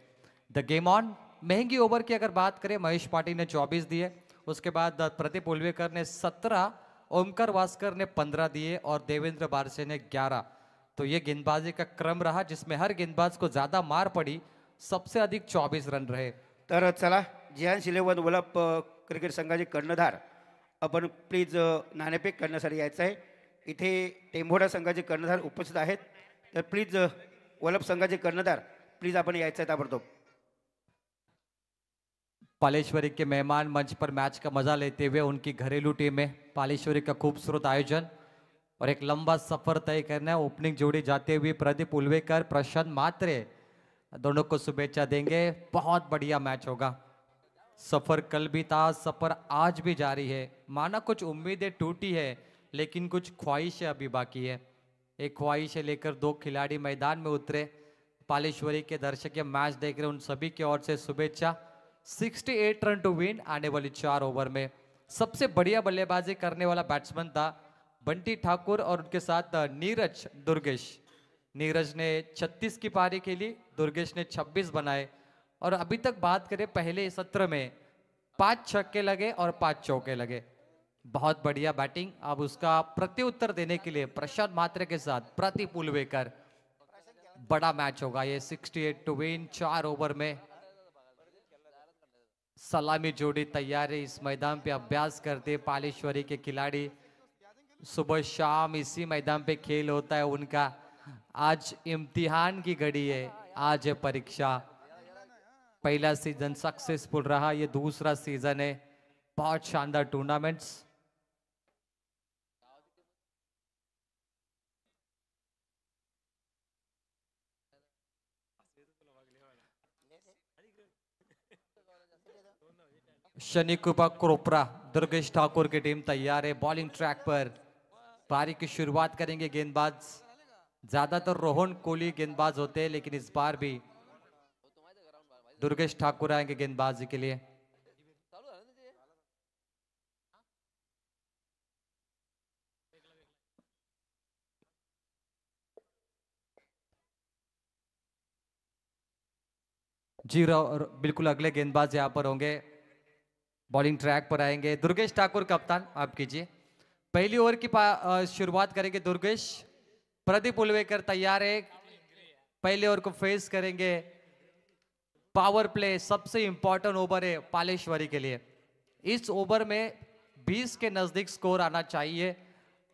[SPEAKER 4] The game on. महंगी ओवर की अगर बात करें महेश पाटिल ने 24 दिए. उसके बाद प्रदीप उल्वेकर ने 17, ओमकार वास्कर ने 15 दिए और देवेंद्र बारसे ने 11. तो ये गेंदबाजी का क्रम रहा जिसमें हर गेंदबाज को ज्यादा मार पड़ी. सबसे अधिक 24 रन रहे.
[SPEAKER 2] तर चला JN11 वलप क्रिकेट संघाचे कर्णधार आपण प्लीज नाणेफेक करण्यासाठी यायचं आहे. इथे टेंभोडा संघाचे कर्णधार उपस्थित आहेत, तर प्लीज वलभ संघाचे कर्णधार प्लीज आपण यायचं आहे ताबडतोब.
[SPEAKER 4] पालेश्वरी के मेहमान मंच पर मैच का मजा लेते हुए उनकी घरेलू टीम है पालेश्वरी का खूबसूरत आयोजन और एक लंबा सफर तय करना है. ओपनिंग जोड़ी जाते हुए प्रदीप उल्वेकर प्रशांत मात्रे दोनों को शुभेच्छा देंगे. बहुत बढ़िया मैच होगा. सफर कल भी था, सफर आज भी जारी है. माना कुछ उम्मीदें टूटी है लेकिन कुछ ख्वाहिशें अभी बाकी है. एक ख्वाहिशें लेकर दो खिलाड़ी मैदान में उतरे. पालेश्वरी के दर्शक ये मैच देख रहे उन सभी की ओर से शुभेच्छा. 68 रन टू विन. आने वाली 4 ओवर में सबसे बढ़िया बल्लेबाजी करने वाला बैट्समैन था बंटी ठाकुर और उनके साथ नीरज दुर्गेश. नीरज ने 36 की पारी खेली, दुर्गेश ने 26 बनाए. और अभी तक बात करें पहले सत्र में 5 छक्के लगे और 5 चौके लगे. बहुत बढ़िया बैटिंग. अब उसका प्रत्युत्तर देने के लिए प्रशांत मात्रे के साथ प्रदीप उल्वेकर. बड़ा मैच होगा ये. 68 टू विन. 4 ओवर में सलामी जोड़ी तैयार है. इस मैदान पे अभ्यास करते पालेश्वरी के खिलाड़ी. सुबह शाम इसी मैदान पे खेल होता है उनका. आज इम्तिहान की घड़ी है, आज है परीक्षा. पहला सीजन सक्सेसफुल रहा, ये दूसरा सीजन है. बहुत शानदार टूर्नामेंट्स. शनि कृपा क्रोपरा दुर्गेश ठाकुर की टीम तैयार है. बॉलिंग ट्रैक पर पारी की शुरुआत करेंगे गेंदबाज. ज्यादातर रोहन कोहली गेंदबाज होते हैं लेकिन इस बार भी दुर्गेश ठाकुर आएंगे गेंदबाजी के लिए. जी बिल्कुल अगले गेंदबाज यहां पर होंगे. बॉलिंग ट्रैक पर आएंगे दुर्गेश ठाकुर. कप्तान आप कीजिए. पहली ओवर की शुरुआत करेंगे दुर्गेश. प्रदीप उल्वेकर तैयार है. पहले ओवर को फेस करेंगे. पावर प्ले सबसे इंपॉर्टेंट ओवर है पालेश्वरी के लिए. इस ओवर में 20 के नजदीक स्कोर आना चाहिए.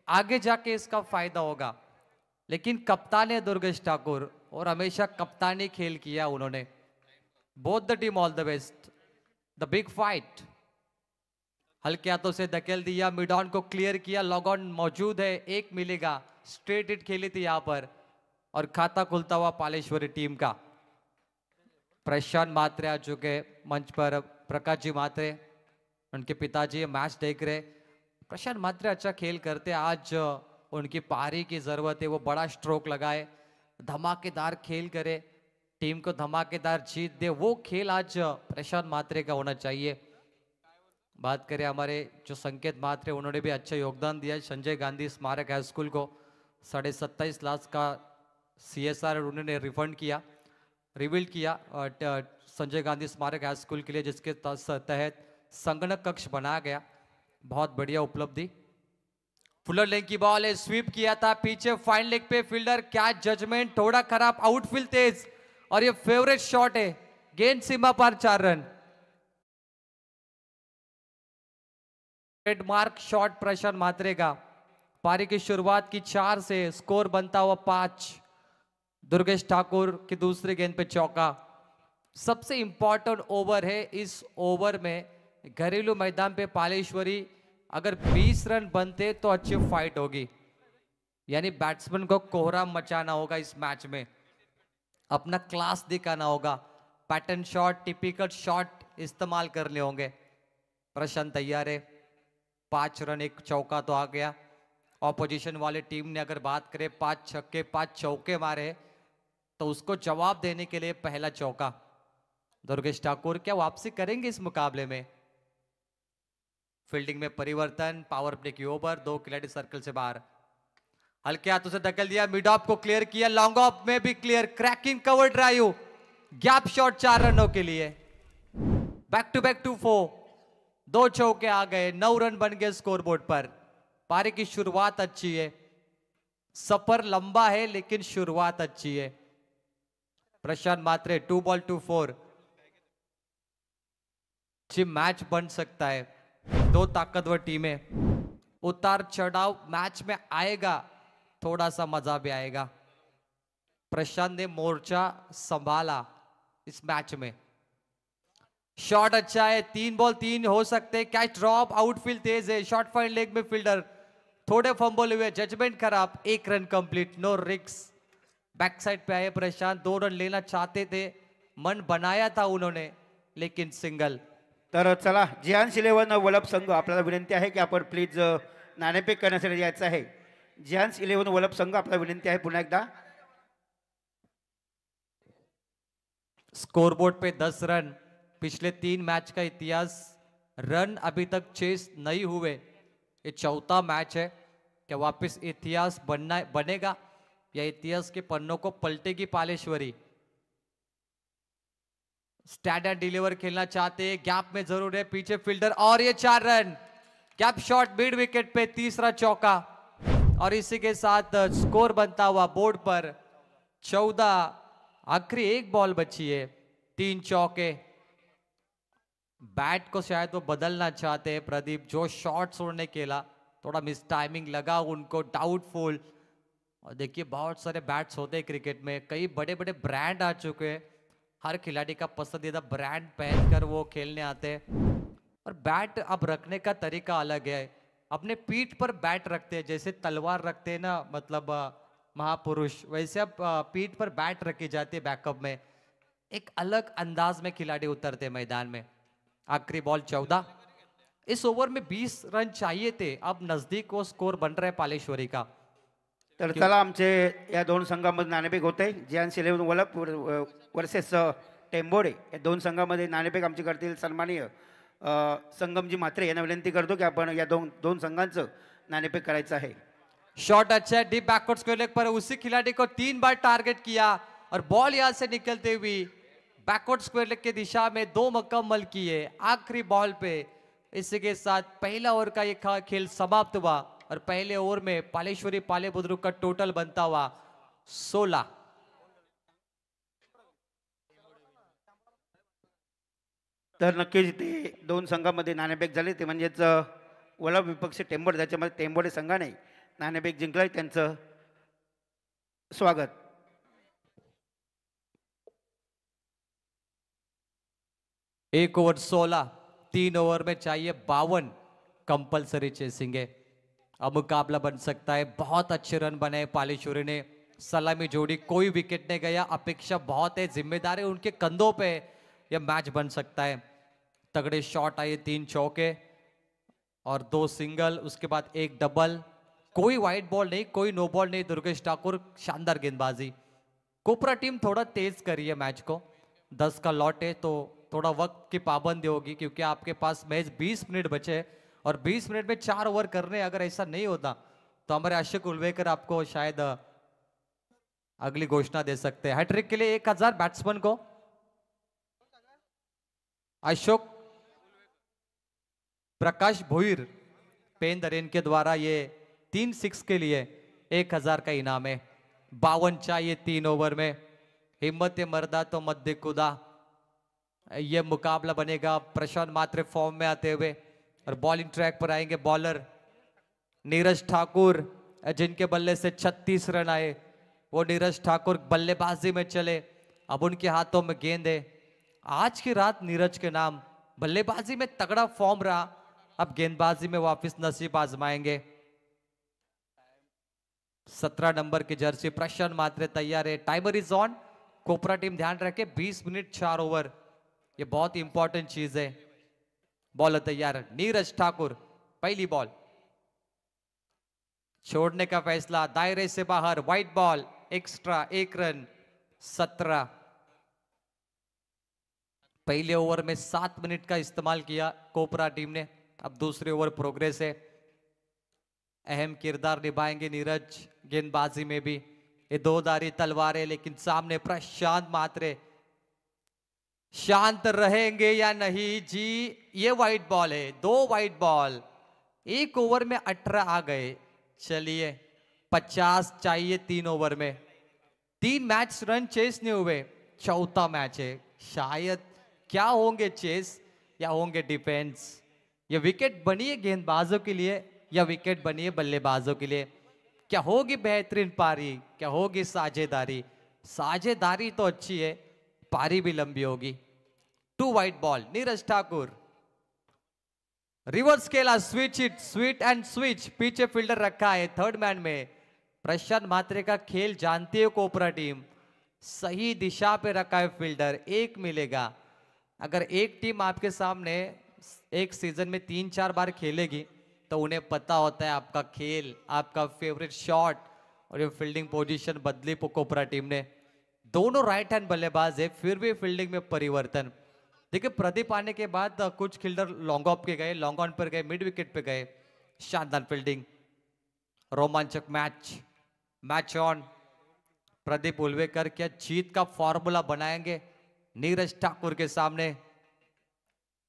[SPEAKER 4] आगे जाके इसका फायदा होगा. लेकिन कप्तान है दुर्गेश ठाकुर और हमेशा कप्तानी खेल किया उन्होंने. Both the team all the best. The big fight. हल्के हाथों से धकेल दिया, मिड ऑन को क्लियर किया. लॉग ऑन मौजूद है, 1 मिलेगा. स्ट्रेट हिट खेली थी यहां पर और खाता खुलता हुआ पालेश्वरी टीम का. प्रशांत मात्रे आ चुके मंच पर. प्रकाश जी मात्रे उनके पिताजी मैच देख रहे. प्रशांत मात्रे अच्छा खेल करते. आज उनकी पारी की जरूरत है. वो बड़ा स्ट्रोक लगाए, धमाकेदार खेल करे, टीम को धमाकेदार जीत दे. वो खेल आज प्रशांत मात्रे का होना चाहिए. बात करें हमारे जो संकेत मात्रे, उन्होंने भी अच्छा योगदान दिया. संजय गांधी स्मारक हाई स्कूल को 27.5 लाख का CSR उन्होंने रिफंड किया, रिवील किया संजय गांधी स्मारक हाई स्कूल के लिए, जिसके तहत संगणक कक्ष बनाया गया. बहुत बढ़िया उपलब्धि. फुलर लेग की बॉल है, स्वीप किया था पीछे फाइन लेग पे. फील्डर कैच जजमेंट थोड़ा खराब. आउटफील्ड तेज और ये फेवरेट शॉट है. गेंद सीमा पार 4 रन. ट्रेडमार्क शॉट प्रशांत मात्रे का. पारी की शुरुआत की 4 से स्कोर बनता हुआ 5. दुर्गेश ठाकुर की दूसरी गेंद पे चौका. सबसे इंपॉर्टेंट ओवर है. इस ओवर में घरेलू मैदान पे पालेश्वरी अगर 20 रन बनते तो अच्छी फाइट होगी. यानी बैट्समैन को कोहराम मचाना होगा इस मैच में. अपना क्लास दिखाना होगा. पैटर्न शॉट, टिपिकल शॉट इस्तेमाल करने होंगे. प्रशांत तैयार है. 5 रन 1 चौका तो आ गया. ऑपोजिशन वाले टीम ने अगर बात करें 5 छक्के 5 चौके मारे तो उसको जवाब देने के लिए पहला चौका. दुर्गेश ठाकुर क्या वापसी करेंगे इस मुकाबले में? फील्डिंग में परिवर्तन. पावर प्ले की ओवर. 2 खिलाड़ी सर्कल से बाहर. हल्के हाथों से धकेल दिया, मिड ऑफ को क्लियर किया. लॉन्ग ऑफ में भी clear. Cracking cover drive. Gap shot 4 रनों के लिए. Back to back 2-4. 2 चौके आ गए. 9 रन बन गए स्कोरबोर्ड पर. पारी की शुरुआत अच्छी है. सफर लंबा है लेकिन शुरुआत अच्छी है. प्रशांत मात्रे 2 बॉल 2 4. जी मैच बन सकता है. दो ताकतवर टीमें, उतार चढ़ाव मैच में आएगा, थोड़ा सा मजा भी आएगा। प्रशांत ने मोर्चा संभाला इस मैच में। शॉट अच्छा है, 3 बॉल 3 हो सकते हैं, कैच ड्रॉप, आउटफील्ड तेज है, शॉर्ट फाइन लेग में फील्डर थोड़े फंबल हुए, जजमेंट खराब, 1 रन कंप्लीट, नो रिक्स। बैक साइड पे आए प्रशांत, 2 रन लेना चाहते थे, मन बनाया था उन्होंने, लेकिन सिंगल।
[SPEAKER 2] तर चला जिहान्स 11 वलप संघ आपल्याला विनंती आहे की आपण प्लीज नाणेफेक करण्यासाठी यायचं आहे। जिहान्स 11 वलप संघ आपल्याला विनंती आहे पुन्हा एकदा।
[SPEAKER 4] स्कोरबोर्ड पे 10 रन, पिछले 3 मैच का इतिहास, रन अभी तक चेस नहीं हुए, ये चौथा मैच है। क्या वापस इतिहास बनेगा या इतिहास के पन्नों को पलटेगी पालेश्वरी? स्टैंड एंड डिलीवर खेलना चाहते हैं, गैप में जरूर है, पीछे फील्डर, और ये 4 run, gap shot mid wicket पे, तीसरा चौका, और इसी के साथ स्कोर बनता हुआ बोर्ड पर 14। आखिरी 1 बॉल बची है, 3 चौके। बैट को शायद वो बदलना चाहते हैं प्रदीप, जो शॉट छोड़ने केला, थोड़ा मिस टाइमिंग लगा उनको, डाउटफुल। और देखिए बहुत सारे बैट्स होते हैं क्रिकेट में, कई बड़े बड़े ब्रांड आ चुके हैं, हर खिलाड़ी का पसंदीदा ब्रांड पहनकर वो खेलने आते हैं। और बैट अब रखने का तरीका अलग है, अपने पीठ पर बैट रखते हैं, जैसे तलवार रखते हैं ना, मतलब महापुरुष, वैसे अब पीठ पर बैट रखी जाती है बैकअप में, एक अलग अंदाज में खिलाड़ी उतरते हैं मैदान में। आखिरी बॉल 14, इस ओवर में 20 रन चाहिए थे, अब नजदीक वो स्कोर बन रहा है पालेश्वरी का।
[SPEAKER 2] तर चला आमचे या 2 संघांमध्ये नाणेफेक होते। जिहान्स 11 वलप वर्सेस टेंबोडे, या 2 संघांमध्ये नाणेफेक आमची करतील सन्माननीय संगमजी म्हात्रे यांना विनंती करतो की आपण या 2 संघांचं नाणेफेक करायचं आहे।
[SPEAKER 4] शॉट अच्छा है, डीप बैकवर्ड स्क्वायर लेग पर, उसी खिलाड़ी को 3 बार टारगेट किया और बॉल यहां से निकलते हुई बैकवर्ड स्क्वायर लेग की दिशा में 2 मुकम्मल किए आखिरी बॉल पे। इसी के साथ पहला ओवर का ये खेल समाप्त हुआ और पहले ओवर में पालेश्वरी पाले बुद्रुक का टोटल बनता हुआ 16।
[SPEAKER 2] तर नक्कीच ते 2 संघांमध्ये नाणेफेक झाले, ते म्हणजेच वलप विपक्ष टेंबोडे, त्याच्यामध्ये टेंबोडे संघाने नाणेफेक जिंकलाय, त्यांचं स्वागत।
[SPEAKER 4] 1 ओवर 16, 3 ओवर में चाहिए 52, कंपलसरी चेसिंग है। अब मुकाबला बन सकता है, बहुत अच्छे रन बने पालेश्वरी ने, सलामी जोड़ी, कोई विकेट नहीं गया, अपेक्षा बहुत है, जिम्मेदारी उनके कंधों पे, यह मैच बन सकता है। तगड़े शॉट आए, 3 चौके और 2 सिंगल, उसके बाद 1 डबल, कोई वाइड बॉल नहीं, कोई नो बॉल नहीं। दुर्गेश ठाकुर शानदार गेंदबाजी। कोपरा टीम थोड़ा तेज करी है मैच को, 10 का लॉट है तो थोड़ा वक्त की पाबंदी होगी, क्योंकि आपके पास मैच 20 मिनट बचे और 20 मिनट में 4 ओवर करने, अगर ऐसा नहीं होता तो हमारे अशोक उल्वेकर आपको शायद अगली घोषणा दे सकते हैं। हैट्रिक के लिए 1000 बैट्समैन को अशोक प्रकाश भोईर पेन दरेन के द्वारा ये 3 6 के लिए 1000 का इनाम है। 52 चाहिए 3 ओवर में, हिम्मत मर्दा तो मध्य कुदा। ये मुकाबला बनेगा प्रशांत मात्रे फॉर्म में आते हुए और बॉलिंग ट्रैक पर आएंगे बॉलर नीरज ठाकुर, जिनके बल्ले से 36 रन आए। वो नीरज ठाकुर बल्लेबाजी में चले, अब उनके हाथों में गेंद है। आज की रात नीरज के नाम, बल्लेबाजी में तगड़ा फॉर्म रहा, अब गेंदबाजी में वापस नसीब आजमाएंगे। 17 नंबर की जर्सी प्रशांत मात्रे तैयार है। Timer is on. Kopra team ध्यान रखे 20 मिनट 4 ओवर, ये बहुत इंपॉर्टेंट चीज है। बॉलर तैयार, नीरज ठाकुर, पहली बॉल छोड़ने का फैसला, दायरे से बाहर, व्हाइट बॉल, एक्स्ट्रा 1 रन, 17। पहले ओवर में 7 मिनट का इस्तेमाल किया कोपरा टीम ने, अब दूसरे ओवर प्रोग्रेस है। अहम किरदार निभाएंगे नीरज गेंदबाजी में भी। ये 2 धारी तलवार है, लेकिन सामने प्रशांत मात्रे शांत रहेंगे या नहीं जी। ये वाइट बॉल है, 2 वाइट बॉल, 1 ओवर में 18 आ गए। चलिए 50 चाहिए 3 ओवर में, 3 मैच रन चेस नहीं हुए, चौथा मैच है। शायद क्या होंगे चेस या होंगे डिफेंस, ये विकेट बनी है गेंदबाजों के लिए या विकेट बनी है बल्लेबाजों के लिए? क्या होगी बेहतरीन पारी, क्या होगी साझेदारी? साझेदारी तो अच्छी है, पारी भी लंबी होगी। 2 wide ball, Neeraj Thakur reverse खेला, switch it, sweet end switch, पीछे फील्डर रखा है थर्ड मैन में। प्रशांत म्हात्रे का खेल जानती है कोपरा टीम, सही दिशा पे रखा है फील्डर, एक मिलेगा। अगर एक टीम आपके सामने एक सीजन में 3-4 बार खेलेगी तो उन्हें पता होता है आपका खेल, आपका फेवरेट शॉट और ये फील्डिंग पोजीशन बदली कोपरा टीम ने। दोनों राइट हैंड बल्लेबाज है, फिर भी फील्डिंग में परिवर्तन। देखिए प्रदीप आने के बाद कुछ फील्डर लॉन्ग ऑफ के गए, लॉन्ग ऑन पर गए, मिड विकेट पे गए। शानदार फील्डिंग, रोमांचक मैच, मैच ऑन। प्रदीप उल्वेकर क्या जीत का फॉर्मूला बनाएंगे नीरज ठाकुर के सामने?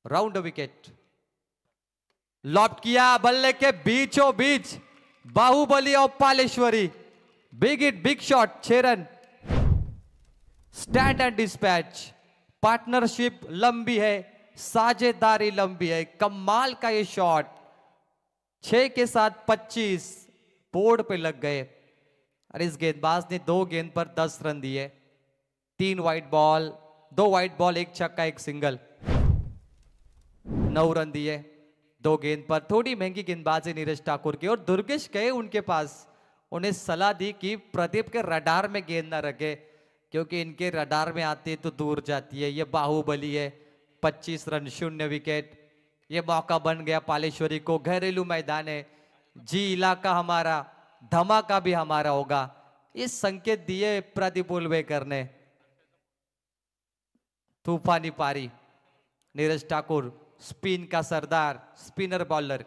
[SPEAKER 4] राउंड विकेट, लॉफ्ट किया, बल्ले के बीचों बीच, बाहुबली और Paleshwari, big hit, big shot, 6 run. Stand and dispatch, partnership लंबी है, साझेदारी लंबी है, कमाल का ये शॉट। 6 के साथ 25 बोर्ड पे लग गए और इस गेंदबाज ने 2 गेंद पर 10 रन दिए। 3 वाइड बॉल, 2 वाइड बॉल, 1 छक्का 1 सिंगल, 9 रन दिए 2 गेंद पर। थोड़ी महंगी गेंदबाजी नीरज ठाकुर की, और दुर्गेश गए उनके पास, उन्हें सलाह दी कि प्रदीप के रडार में गेंद ना रखे क्योंकि इनके रडार में आती है तो दूर जाती है। ये बाहुबली है। 25 रन, 0 विकेट। ये मौका बन गया पालेश्वरी को, घरेलू मैदान है जी, इलाका हमारा, धमाका भी हमारा होगा, इस संकेत दिए प्रदीप उल्वेकर ने। तूफानी पारी, नीरज ठाकुर स्पिन का सरदार, स्पिनर बॉलर।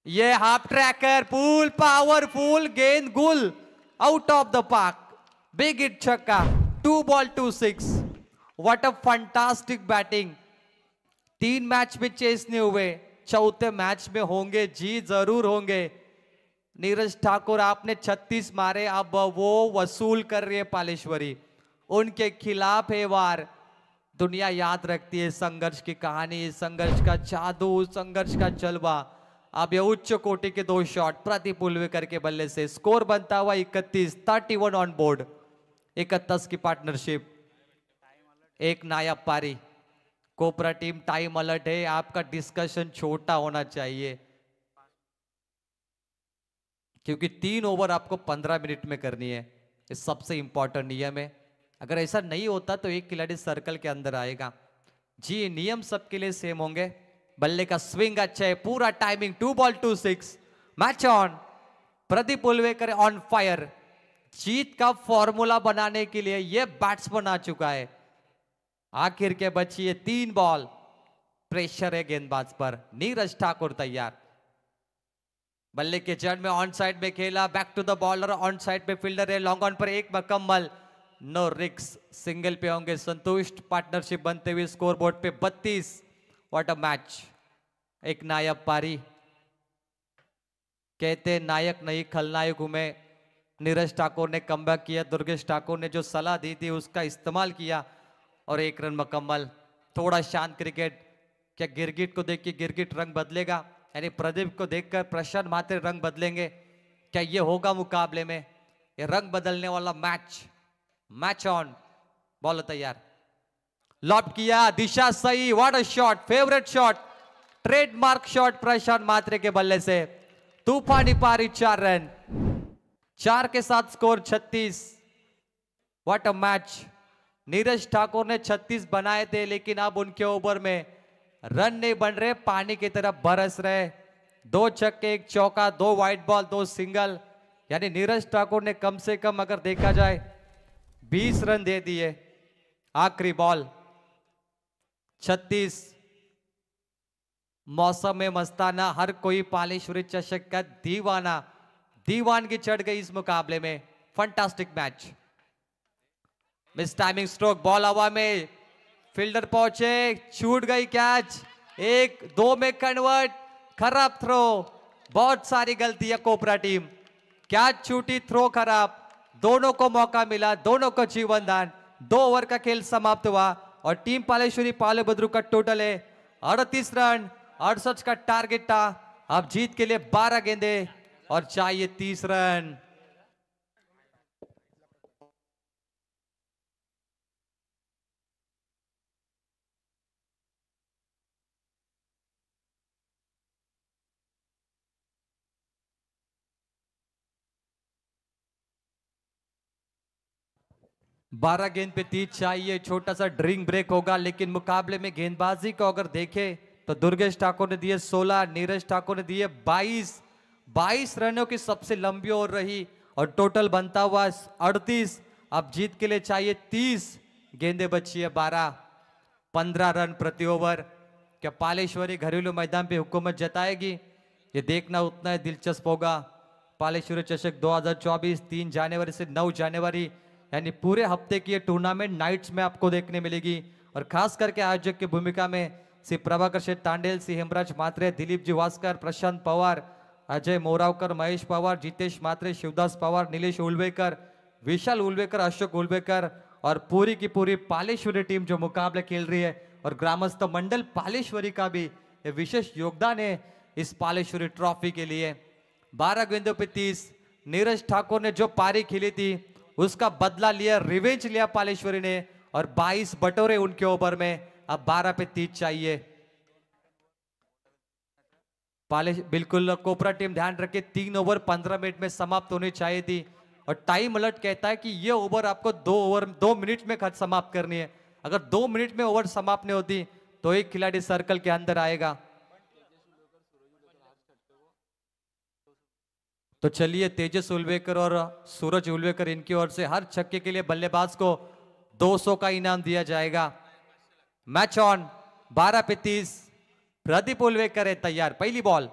[SPEAKER 4] ये हाफ ट्रैकर, पुल पावरफुल, गेंद गुल, out of the park, big hit छक्का, 2 ball 2 6। What a fantastic batting. 3 match में चेस नहीं हुए, चौथे मैच में होंगे जी, जरूर होंगे। नीरज ठाकुर आपने 36 मारे, अब वो वसूल कर रही है पालेश्वरी, उनके खिलाफ है वार। दुनिया याद रखती है संघर्ष की कहानी, संघर्ष का जादू, संघर्ष का जलवा। अब ये उच्च कोटि के 2 शॉट प्रदीप उल्वेकर के बल्ले से, स्कोर बनता हुआ 31, 31 ऑन बोर्ड, 31 की पार्टनरशिप, एक नायाब पारी। कोपरा टीम टाइम अलर्ट है, आपका डिस्कशन छोटा होना चाहिए क्योंकि 3 ओवर आपको 15 मिनट में करनी है, ये सबसे इंपॉर्टेंट नियम है। अगर ऐसा नहीं होता तो एक खिलाड़ी सर्कल के अंदर आएगा जी। नियम सबके लिए सेम होंगे। बल्ले का स्विंग अच्छा है, पूरा timing, 2 ball 2 6, match on. Pradeep Ulvekar on fire, जीत का फॉर्मूला बनाने के लिए यह बैट्समैन आ चुका है। आखिर के बची है 3 बॉल, प्रेशर है गेंदबाज पर। नीरज ठाकुर तैयार, बल्ले के जड़ में ऑन साइड में खेला, back to the bowler, on side पे फील्डर है, लॉन्ग ऑन पर 1 मकम्मल, नो रिक्स, सिंगल पे होंगे संतुष्ट। पार्टनरशिप बनते हुए स्कोर बोर्ड पे 32। व्हाट अ मैच, एक नायक पारी। कहते नायक नहीं खलनायक हूं मैं। नीरज ठाकुर ने कमबैक किया, दुर्गेश ठाकुर ने जो सलाह दी थी उसका इस्तेमाल किया और 1 रन मुकम्मल। थोड़ा शांत क्रिकेट। क्या गिरगिट को देख के गिरगिट रंग बदलेगा, यानी प्रदीप को देखकर प्रशांत म्हात्रे रंग बदलेंगे? क्या ये होगा मुकाबले में? ये रंग बदलने वाला मैच, मैच ऑन। बॉल तैयार, लॉफ्ट किया, दिशा सही, what a shot, favourite shot, trademark shot Prashant Mhatre के बल्ले से। तूफानी पारी, 4 रन, 4 के साथ score 36। What a match. Neeraj Thakur ने 36 बनाए थे लेकिन अब उनके ओवर में रन नहीं बन रहे, पानी की तरफ बरस रहे। 2 छक्के 1 चौका, 2 वाइड बॉल 2 सिंगल, यानी नीरज ठाकुर ने कम से कम अगर देखा जाए 20 रन दे दिए। आखिरी बॉल 36। मौसम में मस्ताना, हर कोई पालेश्वरी चषक का दीवाना, दीवानगी चढ़ गई इस मुकाबले में। Fantastic match. Miss timing stroke, ball हवा में, फील्डर पहुंचे, छूट गई कैच, 1-2 में कन्वर्ट, खराब थ्रो। बहुत सारी गलतियां कोपरा टीम, कैच छूटी, थ्रो खराब, दोनों को मौका मिला, दोनों को जीवन दान। 2 ओवर का खेल समाप्त हुआ और टीम पालेश्वरी पाले बद्रू का टोटल है 38 रन, 68 का टारगेट था। अब जीत के लिए 12 गेंदे और चाहिए 30 रन। बारह गेंद पे 30 चाहिए। छोटा सा ड्रिंक ब्रेक होगा, लेकिन मुकाबले में गेंदबाजी को अगर देखें तो दुर्गेश ठाकुर ने दिए 16, नीरज ठाकुर ने दिए 22 रनों की सबसे लंबी ओवर रही और टोटल बनता हुआ 38। अब जीत के लिए चाहिए 30, गेंदे बची है 15 रन प्रति ओवर। क्या पालेश्वरी घरेलू मैदान पे हुकूमत जताएगी? ये देखना उतना ही दिलचस्प होगा। पालेश्वरी चषक 2024 3 जनवरी से 9 जनवरी यानी पूरे हफ्ते की ये टूर्नामेंट नाइट्स में आपको देखने मिलेगी। और खास करके आयोजक की भूमिका में श्री प्रभाकर शेठ तांडेल, श्री हेमराज मात्रे, दिलीप जी वास्कर, प्रशांत पवार, अजय मोरावकर, महेश पवार, जितेश मात्रे, शिवदास पवार, नीलेश उलवेकर, विशाल उलवेकर, अशोक उलवेकर और पूरी की पूरी पालेश्वरी टीम जो मुकाबले खेल रही है। और ग्रामस्थ मंडल पालेश्वरी का भी ये विशेष योगदान है इस पालेश्वरी ट्रॉफी के लिए। 12 गेंदों पे 30। नीरज ठाकुर ने जो पारी खेली थी उसका बदला लिया, रिवेंज लिया पालेश्वरी ने और 22 बटोरे उनके ओवर में। अब 12 पे 30 चाहिए। बिल्कुल कोपरा टीम ध्यान रखे 3 ओवर 15 मिनट में समाप्त होनी चाहिए थी और टाइम अलर्ट कहता है कि ये ओवर आपको 2 मिनट में खत्म समाप्त करनी है। अगर 2 मिनट में ओवर समाप्त नहीं होती तो एक खिलाड़ी सर्कल के अंदर आएगा। तो चलिए तेजस उलवेकर और सूरज उलवेकर इनकी ओर से हर छक्के के लिए बल्लेबाज को 200 का इनाम दिया जाएगा। Match on. 12 पे 30। प्रदीप उलवेकर है तैयार। पहली बॉल,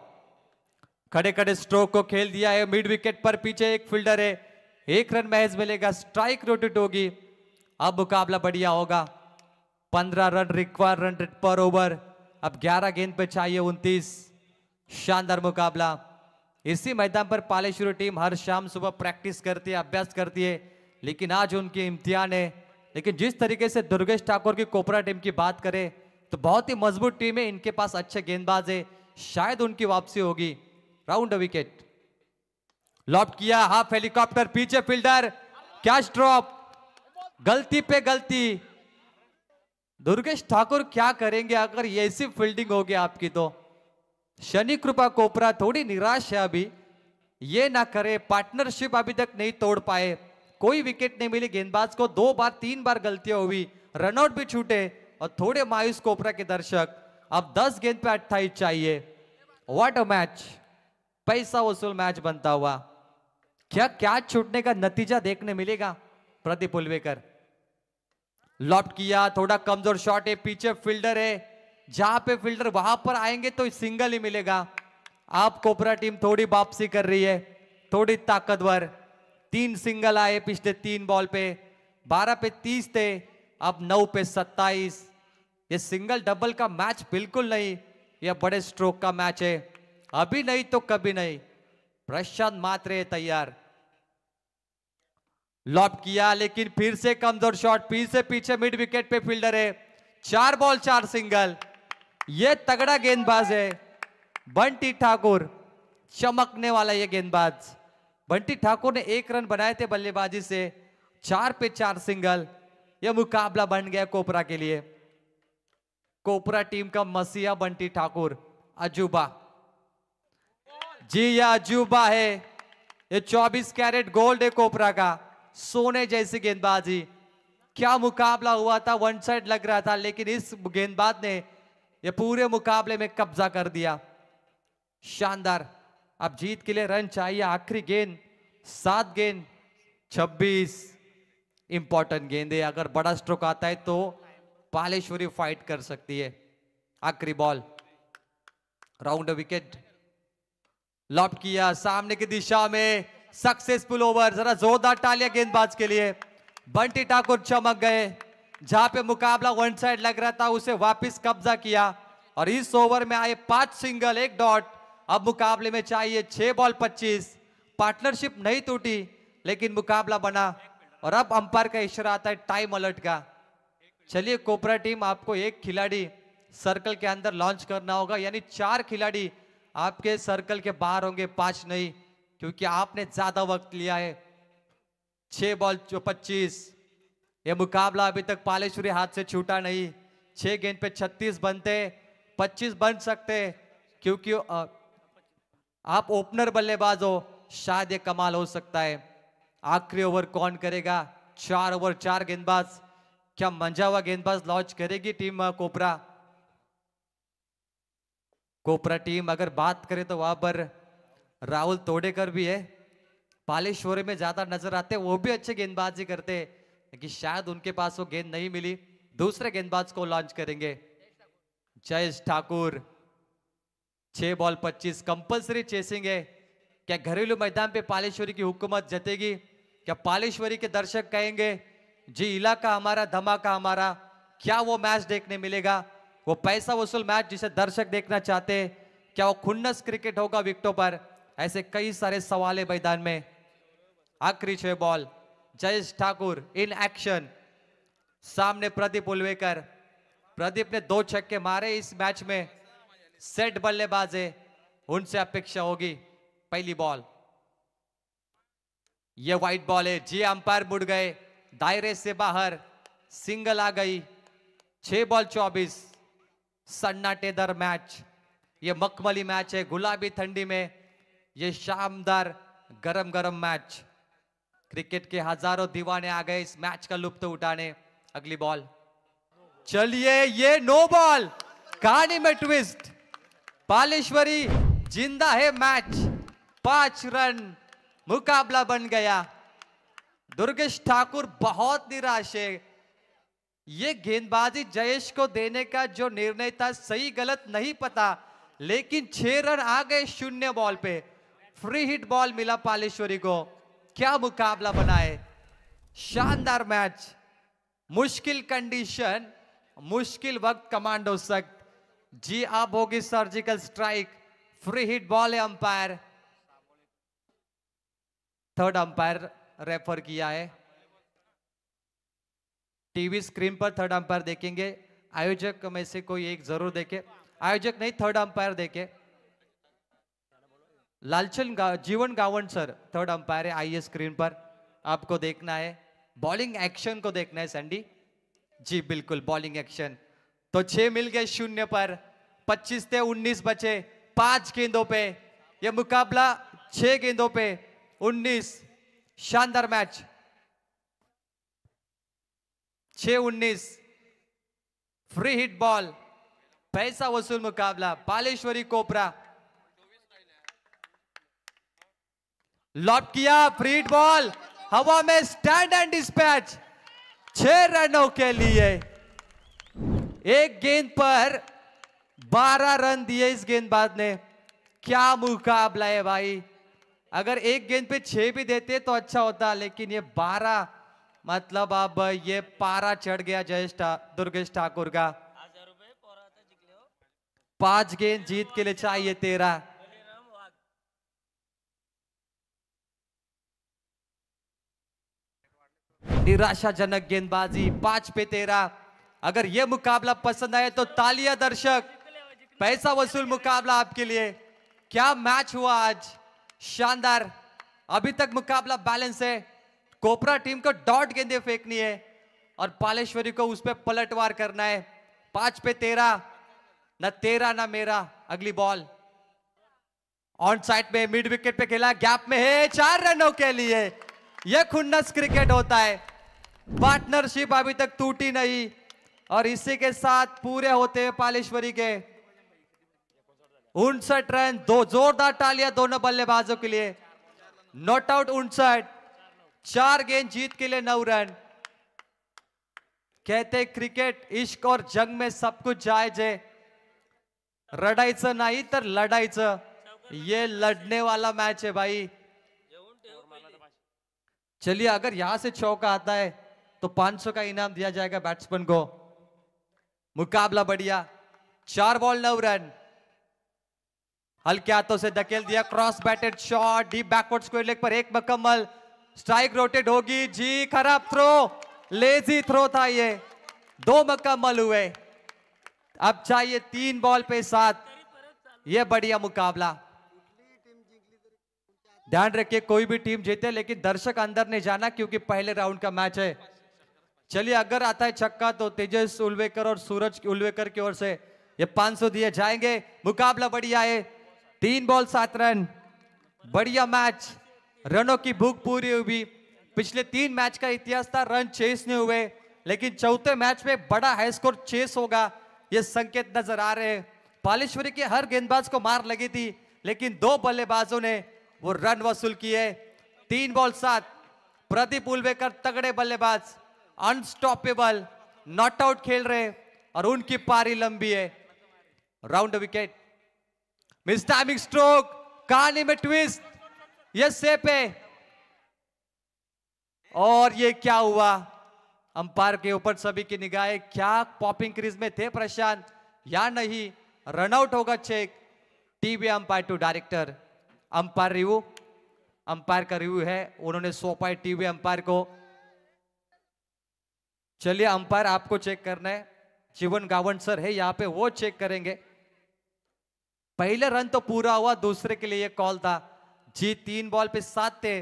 [SPEAKER 4] खड़े खड़े स्ट्रोक को खेल दिया है। मिड विकेट पर पीछे एक फील्डर है, 1 रन महज मिलेगा। स्ट्राइक रोटेट होगी। अब मुकाबला बढ़िया होगा। 15 रन रिक्वायर रन रेट पर ओवर। अब 11 गेंद पे चाहिए 29। शानदार मुकाबला। इसी मैदान पर पालेश्वरी टीम हर शाम सुबह प्रैक्टिस करती है, अभ्यास करती है, लेकिन आज उनकी इम्तिहान है। लेकिन जिस तरीके से दुर्गेश ठाकुर की कोपरा टीम की बात करें तो बहुत ही मजबूत टीम है। इनके पास अच्छे गेंदबाज है, शायद उनकी वापसी होगी। राउंड विकेट लॉफ्ट किया, हाफ हेलीकॉप्टर, पीछे फील्डर, कैच ड्रॉप, गलती पे गलती। दुर्गेश ठाकुर क्या करेंगे अगर ऐसी फील्डिंग होगी आपकी? तो शनि कृपा कोपरा थोड़ी निराश है अभी। ये ना करे, पार्टनरशिप अभी तक नहीं तोड़ पाए, कोई विकेट नहीं मिली गेंदबाज को। 2 बार 3 बार गलतियां हुई, रनआउट भी छूटे और थोड़े मायूस कोपरा के दर्शक। अब 10 गेंद पे 28 चाहिए। व्हाट अ मैच, पैसा वसूल मैच बनता हुआ। क्या कैच छूटने का नतीजा देखने मिलेगा? प्रदीप उलवेकर लॉफ्ट किया, थोड़ा कमजोर शॉट है, पीछे फील्डर है, जहां पे फील्डर वहां पर आएंगे तो सिंगल ही मिलेगा। आप कोपरा टीम थोड़ी वापसी कर रही है, थोड़ी ताकतवर। 3 सिंगल आए पिछले 3 बॉल पे। 12 पे 30 थे, अब 9 पे 27। ये सिंगल डबल का मैच बिल्कुल नहीं, यह बड़े स्ट्रोक का मैच है। अभी नहीं तो कभी नहीं। प्रशांत मात्रे तैयार। लॉफ्ट किया, लेकिन फिर से कमजोर शॉट, फिर से पीछे मिड विकेट पे फील्डर है। 4 बॉल 4 सिंगल। ये तगड़ा गेंदबाज है बंटी ठाकुर, चमकने वाला ये गेंदबाज। बंटी ठाकुर ने 1 रन बनाए थे बल्लेबाजी से। 4 पे 4 सिंगल। यह मुकाबला बन गया कोपरा के लिए। कोपरा टीम का मसीहा बंटी ठाकुर, अजूबा। जी यह अजूबा है। ये 24 कैरेट गोल्ड है कोपरा का, सोने जैसी गेंदबाजी। क्या मुकाबला हुआ था, वन साइड लग रहा था, लेकिन इस गेंदबाज ने ये पूरे मुकाबले में कब्जा कर दिया। शानदार। अब जीत के लिए रन चाहिए। आखिरी गेंद, 7 गेंद 26। इंपॉर्टेंट गेंद है, अगर बड़ा स्ट्रोक आता है तो पालेश्वरी फाइट कर सकती है। आखिरी बॉल, राउंड विकेट लॉफ्ट किया, सामने की दिशा में सक्सेसफुल ओवर। जरा जोरदार तालियां गेंदबाज के लिए। बंटी ठाकुर चमक गए। जहां पे मुकाबला वन साइड लग रहा था उसे वापस कब्जा किया और इस ओवर में आए 5 सिंगल 1 डॉट। अब मुकाबले में चाहिए 6 बॉल 25। पार्टनरशिप नहीं टूटी लेकिन मुकाबला बना और अब अंपायर का इशारा आता है टाइम अलर्ट का। चलिए कोपरा टीम, आपको एक खिलाड़ी सर्कल के अंदर लॉन्च करना होगा, यानी 4 खिलाड़ी आपके सर्कल के बाहर होंगे, 5 नहीं, क्योंकि आपने ज्यादा वक्त लिया है। 6 बॉल 25। ये मुकाबला अभी तक पालेश्वरी हाथ से छूटा नहीं। 6 गेंद पे 36 बनते, 25 बन सकते, क्योंकि आप ओपनर बल्लेबाज हो, शायद ये कमाल हो सकता है। आखिरी ओवर कौन करेगा? 4 ओवर 4 गेंदबाज। क्या मंजावा गेंदबाज लॉन्च करेगी टीम कोपरा? कोपरा टीम अगर बात करें तो वहां पर राहुल तोडेकर भी है, पालेश्वरी में ज्यादा नजर आते, वो भी अच्छे गेंदबाजी करते, लेकिन शायद उनके पास वो गेंद नहीं मिली, दूसरे गेंदबाज को लॉन्च करेंगे। Jayesh Thakur 6 ball 25, compulsory chasing है। क्या घरेलू मैदान पे पालेश्वरी की हुकूमत जतेगी? क्या पालेश्वरी के दर्शक कहेंगे जी इलाका हमारा, धमाका हमारा? क्या वो मैच देखने मिलेगा, वो पैसा वसूल मैच जिसे दर्शक देखना चाहते? क्या वो खुन्नस क्रिकेट होगा विकेटों पर? ऐसे कई सारे सवाल है मैदान में। आखिरी 6 ball, Jayesh Thakur in action, सामने प्रदीप उलवेकर। प्रदीप ने 2 छक्के मारे इस मैच में, सेट बल्लेबाज है, उनसे अपेक्षा होगी। पहली बॉल, ये वाइट बॉल है जी, अंपायर मुड़ गए, दायरे से बाहर, सिंगल आ गई। 6 बॉल 24, सन्नाटेदार मैच, ये मखमली मैच है, गुलाबी ठंडी में ये शानदार गरम गरम मैच। क्रिकेट के हजारों दीवाने आ गए इस मैच का लुत्फ उठाने। अगली बॉल, चलिए ये नो बॉल, कहानी में ट्विस्ट, पालेश्वरी जिंदा है मैच, 5 रन, मुकाबला बन गया। दुर्गेश ठाकुर बहुत निराश है। ये गेंदबाजी जयेश को देने का जो निर्णय था, सही गलत नहीं पता, लेकिन 6 रन आ गए 0 बॉल पे, फ्री हिट बॉल मिला पालेश्वरी को। क्या मुकाबला बना है, शानदार मैच, मुश्किल कंडीशन, मुश्किल वक्त, कमांडो सख्त जी, अब होगी surgical strike, free hit ball है। अंपायर, थर्ड अंपायर रेफर किया है, टीवी स्क्रीन पर थर्ड अंपायर देखेंगे। आयोजक में से कोई एक जरूर देखे, आयोजक नहीं थर्ड अंपायर देखे। लालचंद जीवन गावंड सर थर्ड अंपायर है, आइए स्क्रीन पर, आपको देखना है, बॉलिंग एक्शन को देखना है सैंडी जी, बिल्कुल बॉलिंग एक्शन। तो 6 मिल गए 0 पर, 25 थे 19 बचे, 5 गेंदों पे ये मुकाबला, 6 गेंदों पे 19, शानदार मैच, 6-19, फ्री हिट बॉल, पैसा वसूल मुकाबला। पालेश्वरी कोपरा लॉब किया, फ्री हिट बॉल हवा में, स्टैंड एंड डिस्पैच, 6 रनों के लिए। एक गेंद पर 12 रन दिए इस गेंदबाज ने। क्या मुकाबला है भाई, अगर एक गेंद पे 6 भी देते तो अच्छा होता, लेकिन ये 12, मतलब अब ये पारा चढ़ गया दुर्गेश ठाकुर का। 5 गेंद जीत के लिए चाहिए 13। निराशाजनक गेंदबाजी, 5 पे 13। अगर ये मुकाबला पसंद आए तो तालियां दर्शक, पैसा वसूल मुकाबला आपके लिए। क्या मैच हुआ आज, शानदार। अभी तक मुकाबला बैलेंस है, कोपरा टीम को डॉट गेंदे फेंकनी है और पालेश्वरी को उस पर पलटवार करना है। 5 पे 13, न तेरा ना मेरा। अगली बॉल ऑन साइड में, मिड विकेट पे खेला, गैप में है, 4 रनों के लिए। यह खुन्नस क्रिकेट होता है, पार्टनरशिप अभी तक टूटी नहीं, और इसी के साथ पूरे होते हैं पालेश्वरी के 59 रन। 2 जोरदार तालियां दोनों बल्लेबाजों के लिए। नॉट आउट 59, 4 गेंद जीत के लिए 9 रन। कहते क्रिकेट इश्क और जंग में सब कुछ जायज है, रडायचं नाही तर लढायचं, ये लड़ने वाला मैच है भाई। चलिए अगर यहां से चौका आता है तो 500 का इनाम दिया जाएगा बैट्समैन को। मुकाबला बढ़िया, 4 बॉल 9 रन। हल्के हाथों से धकेल दिया, cross batted shot, deep backward square leg पर 1 मुकम्मल, स्ट्राइक रोटेट होगी जी, खराब थ्रो, लेजी थ्रो था ये, 2 मुकम्मल हुए। अब चाहिए 3 बॉल पे 7। ये बढ़िया मुकाबला। ध्यान रखिए कोई भी टीम जीते लेकिन दर्शक अंदर नहीं जाना क्योंकि पहले राउंड का मैच है। चलिए अगर आता है छक्का तो तेजस उल्वेकर और सूरज उल्वेकर की ओर से ये 500 दिए जाएंगे। मुकाबला बढ़िया है। 3 बॉल 7 रन। बढ़िया मैच। रनों की भूख पूरी हुई। पिछले 3 मैच का इतिहास था, रन चेस नहीं हुए, लेकिन चौथे मैच में बड़ा हाई स्कोर चेस होगा ये संकेत नजर आ रहे हैं। पालेश्वरी के हर गेंदबाज को मार लगी थी लेकिन 2 बल्लेबाजों ने वो रन वसूल किए। 3 बॉल 7। प्रदीप उल्वेकर तगड़े बल्लेबाज, अनस्टॉपेबल, नॉट आउट खेल रहे और उनकी पारी लंबी है। Round wicket. Miss timing stroke, कहानी में ट्विस्ट, ये सेप है। और ये क्या हुआ? अंपायर के ऊपर सभी की निगाहें। क्या पॉपिंग क्रीज में थे प्रशांत या नहीं? रनआउट होगा check. TV umpire to director. Umpire review, umpire का रिव्यू है, उन्होंने सौंपा है टीवी अंपायर को। चलिए अंपायर आपको चेक करना है। जीवन गावंड सर है यहाँ पे, वो चेक करेंगे। पहले रन तो पूरा हुआ, दूसरे के लिए ये कॉल था जी। 3 बॉल पे 7 थे,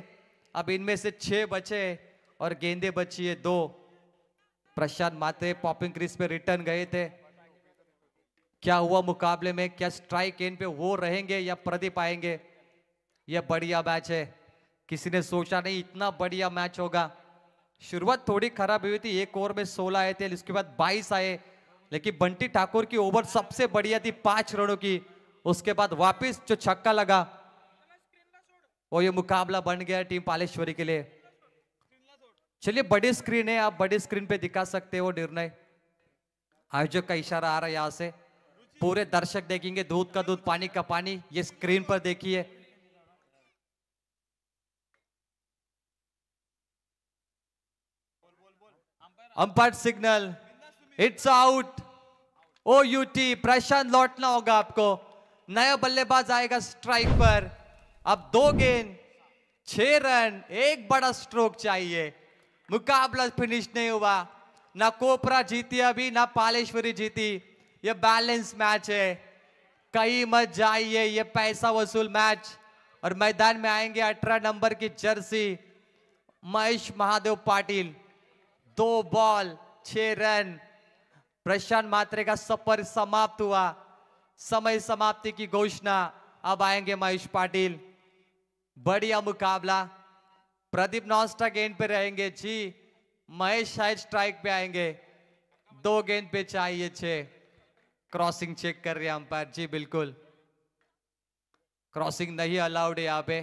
[SPEAKER 4] अब इनमें से 6 बचे और गेंदे बची है 2। प्रशांत मात्रे पॉपिंग क्रीज पे रिटर्न गए थे। क्या हुआ मुकाबले में? क्या स्ट्राइक एंड पे वो रहेंगे या प्रदीप आएंगे? यह बढ़िया मैच है। किसी ने सोचा नहीं इतना बढ़िया मैच होगा। शुरुआत थोड़ी खराब हुई थी, 1 ओवर में 16 आए थे, इसके बाद 22 आए, लेकिन बंटी ठाकुर की ओवर सबसे बढ़िया थी 5 रनों की। उसके बाद वापस जो छक्का लगा और ये मुकाबला बन गया टीम पालेश्वरी के लिए। चलिए बड़ी स्क्रीन है, आप बड़ी स्क्रीन पे दिखा सकते हो निर्णय। आयोजक का इशारा आ रहा है यहां से, पूरे दर्शक देखेंगे। दूध का दूध, पानी का पानी, ये स्क्रीन पर देखिए। Umpire signal, it's out. OUT। प्रशांत लौटना होगा आपको। नया बल्लेबाज आएगा स्ट्राइक पर। अब 2 गेंद 6 रन, 1 बड़ा स्ट्रोक चाहिए। मुकाबला फिनिश नहीं हुआ। ना कोपरा जीती अभी, ना पालेश्वरी जीती। ये बैलेंस मैच है, कहीं मत जाइए, ये पैसा वसूल मैच। और मैदान में आएंगे 18 नंबर की jersey Mahesh Mahadev Patil. 2 ball 6 run. Prashant Mhatre का सफर समाप्त हुआ। समय समाप्ति की घोषणा। अब आएंगे महेश पाटिल। बढ़िया मुकाबला। प्रदीप नॉस्टा गेंद पे रहेंगे जी। महेश शायद स्ट्राइक पे आएंगे। 2 गेंद पे चाहिए 6। क्रॉसिंग चेक कर रहे हैं अंपायर जी। बिल्कुल क्रॉसिंग नहीं अलाउड है यहाँ पे।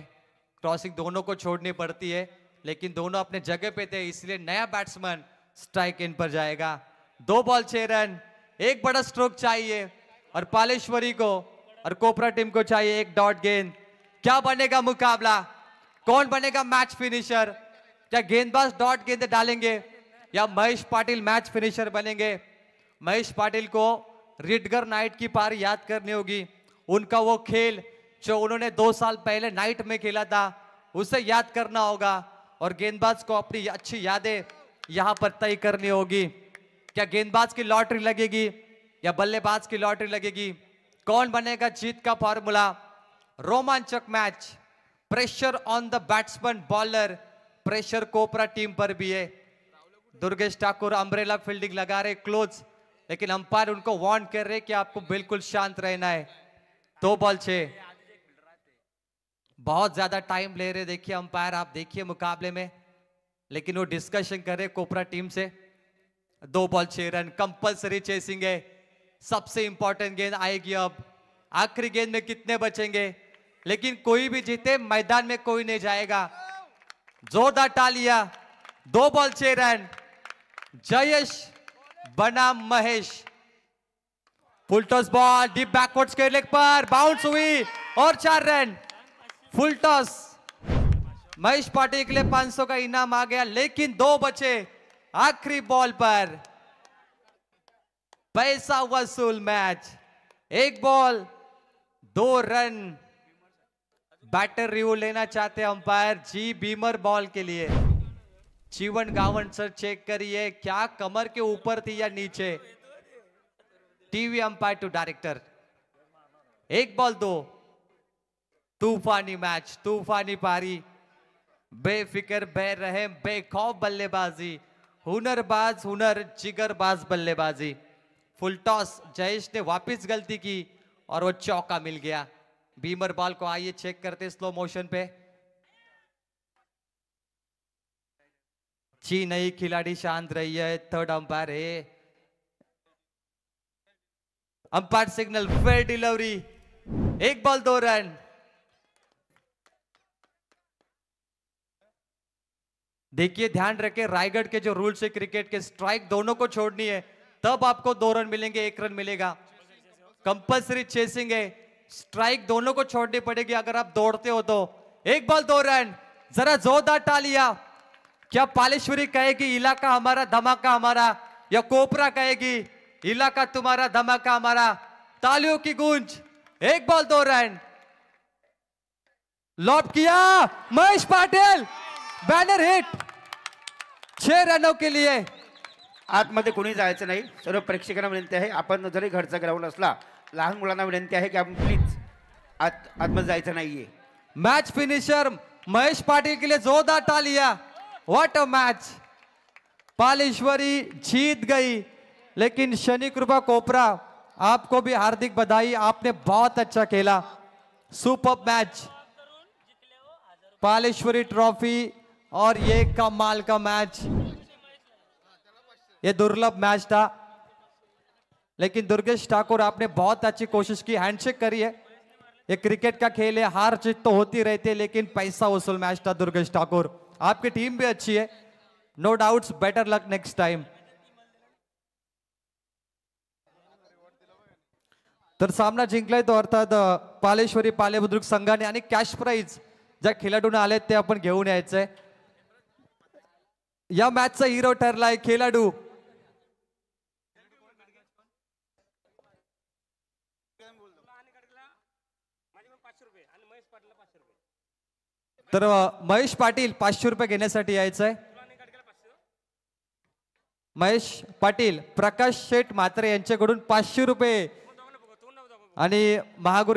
[SPEAKER 4] क्रॉसिंग दोनों को छोड़नी पड़ती है, लेकिन दोनों अपने जगह पे थे, इसलिए नया बैट्समैन स्ट्राइक इन पर जाएगा। 2 बॉल 6 रन, 1 बड़ा स्ट्रोक चाहिए और पालेश्वरी को और कोपरा टीम को चाहिए 1 डॉट गेंद। क्या बनेगा मुकाबला? कौन बनेगा मैच फिनिशर? क्या गेंदबाज डॉट गेंद डालेंगे या महेश पाटिल मैच फिनिशर बनेंगे? महेश पाटिल को रिडगर नाइट की पारी याद करनी होगी। उनका वो खेल जो उन्होंने 2 साल पहले नाइट में खेला था, उसे याद करना होगा और गेंदबाज को अपनी अच्छी यादें यहां पर तय करनी होगी। क्या गेंदबाज की लॉटरी लगेगी या बल्लेबाज की लॉटरी लगेगी? कौन बनेगा जीत का फॉर्मूला? रोमांचक match. Pressure on the batsman bowler. Pressure कोपरा टीम पर भी है। दुर्गेश ठाकुर अम्ब्रेला फील्डिंग लगा रहे क्लोज, लेकिन अंपायर उनको वार्न कर रहे कि आपको बिल्कुल शांत रहना है। 2 बॉल 6। बहुत ज्यादा टाइम ले रहे देखिए अंपायर, आप देखिए मुकाबले में, लेकिन वो डिस्कशन कर रहे कोपरा टीम से। 2 बॉल 6 रन, कंपल्सरी चेसिंग है। सबसे इंपॉर्टेंट गेंद आएगी अब। आखिरी गेंद में कितने बचेंगे? लेकिन कोई भी जीते, मैदान में कोई नहीं जाएगा। जोरदार तालियां। 2 बॉल 6 रन। जयेश बनाम Mahesh. Full toss ball deep backwards के लेग पर बाउंस हुई और 4 run. Full toss. Mahesh Patil के लिए 500 का इनाम आ गया, लेकिन 2 बचे आखिरी बॉल पर। पैसा वसूल match. 1 ball 2 run. Batter review लेना चाहते हैं अंपायर जी बीमर बॉल के लिए। जीवन गावंड सर चेक करिए, क्या कमर के ऊपर थी या नीचे? TV umpire to director. 1 ball 2, तूफानी मैच, तूफानी पारी, बेफिक्र बेरहम बेखौफ बल्लेबाजी, हुनरबाज हुनर जिगरबाज बल्लेबाजी। फुल टॉस, जयेश ने वापस गलती की और वो चौका मिल गया। बीमर बॉल को आइए चेक करते स्लो मोशन पे। जी नई खिलाड़ी शांत रही है, थर्ड अंपायर है। Umpire signal, fair delivery, 1 ball 2 run. देखिए ध्यान रखें, रायगढ़ के जो रूल्स है क्रिकेट के, स्ट्राइक दोनों को छोड़नी है तब आपको 2 रन मिलेंगे, 1 रन मिलेगा। कंपल्सरी चेसिंग है, स्ट्राइक दोनों को छोड़नी पड़ेगी अगर आप दौड़ते हो तो। 1 बॉल 2 रन। जरा जोरदार तालियां। क्या पालेश्वरी कहेगी इलाका हमारा धमाका हमारा, या कोपरा कहेगी इलाका तुम्हारा धमाका हमारा? तालियों की गूंज। 1 बॉल 2 रन। लॉब किया महेश पाटिल, बैनर हिट 6 रनों के लिए।
[SPEAKER 2] आतमध्ये कोणी जायचं नाही, सर्व प्रेक्षकांना विनंती आहे, आपण जरी घरचा ग्राउंड असला, लहान मुलांना विनंती आहे की आपण प्लीज आतमध्ये जायचं नाहीये।
[SPEAKER 4] मैच फिनिशर महेश पाटिल के लिए जोरदार तालियां। What a match. पालेश्वरी जीत गई, लेकिन शनि कृपा कोपरा आपको भी हार्दिक बधाई, आपने बहुत अच्छा खेला। सुपर मैच, पालेश्वरी ट्रॉफी और ये कमाल का मैच। ये दुर्लभ मैच था, लेकिन दुर्गेश ठाकुर आपने बहुत अच्छी कोशिश की, हैंडशेक करी है। ये क्रिकेट का खेल है, हार जीत तो होती रहती है, लेकिन पैसा वसूल मैच था दुर्गेश ठाकुर। आपकी टीम भी अच्छी है, no doubts, better luck next time. तर सामना जिंकलाय तो अर्थात पालेश्वरी पालेबुद्रुक संघाने, आणि कॅश प्राइज ज्या खेळाडूंना आले ते आपण घेऊन यायचंय। या मॅचचा हिरो ठरलाय खेळाडू तर महेश पाटील 500 रुपये घेण्यासाठी यायचंय। महेश पाटील प्रकाश शेठ म्हात्रे यांच्याकडून 500 रुपये आणि महागुरु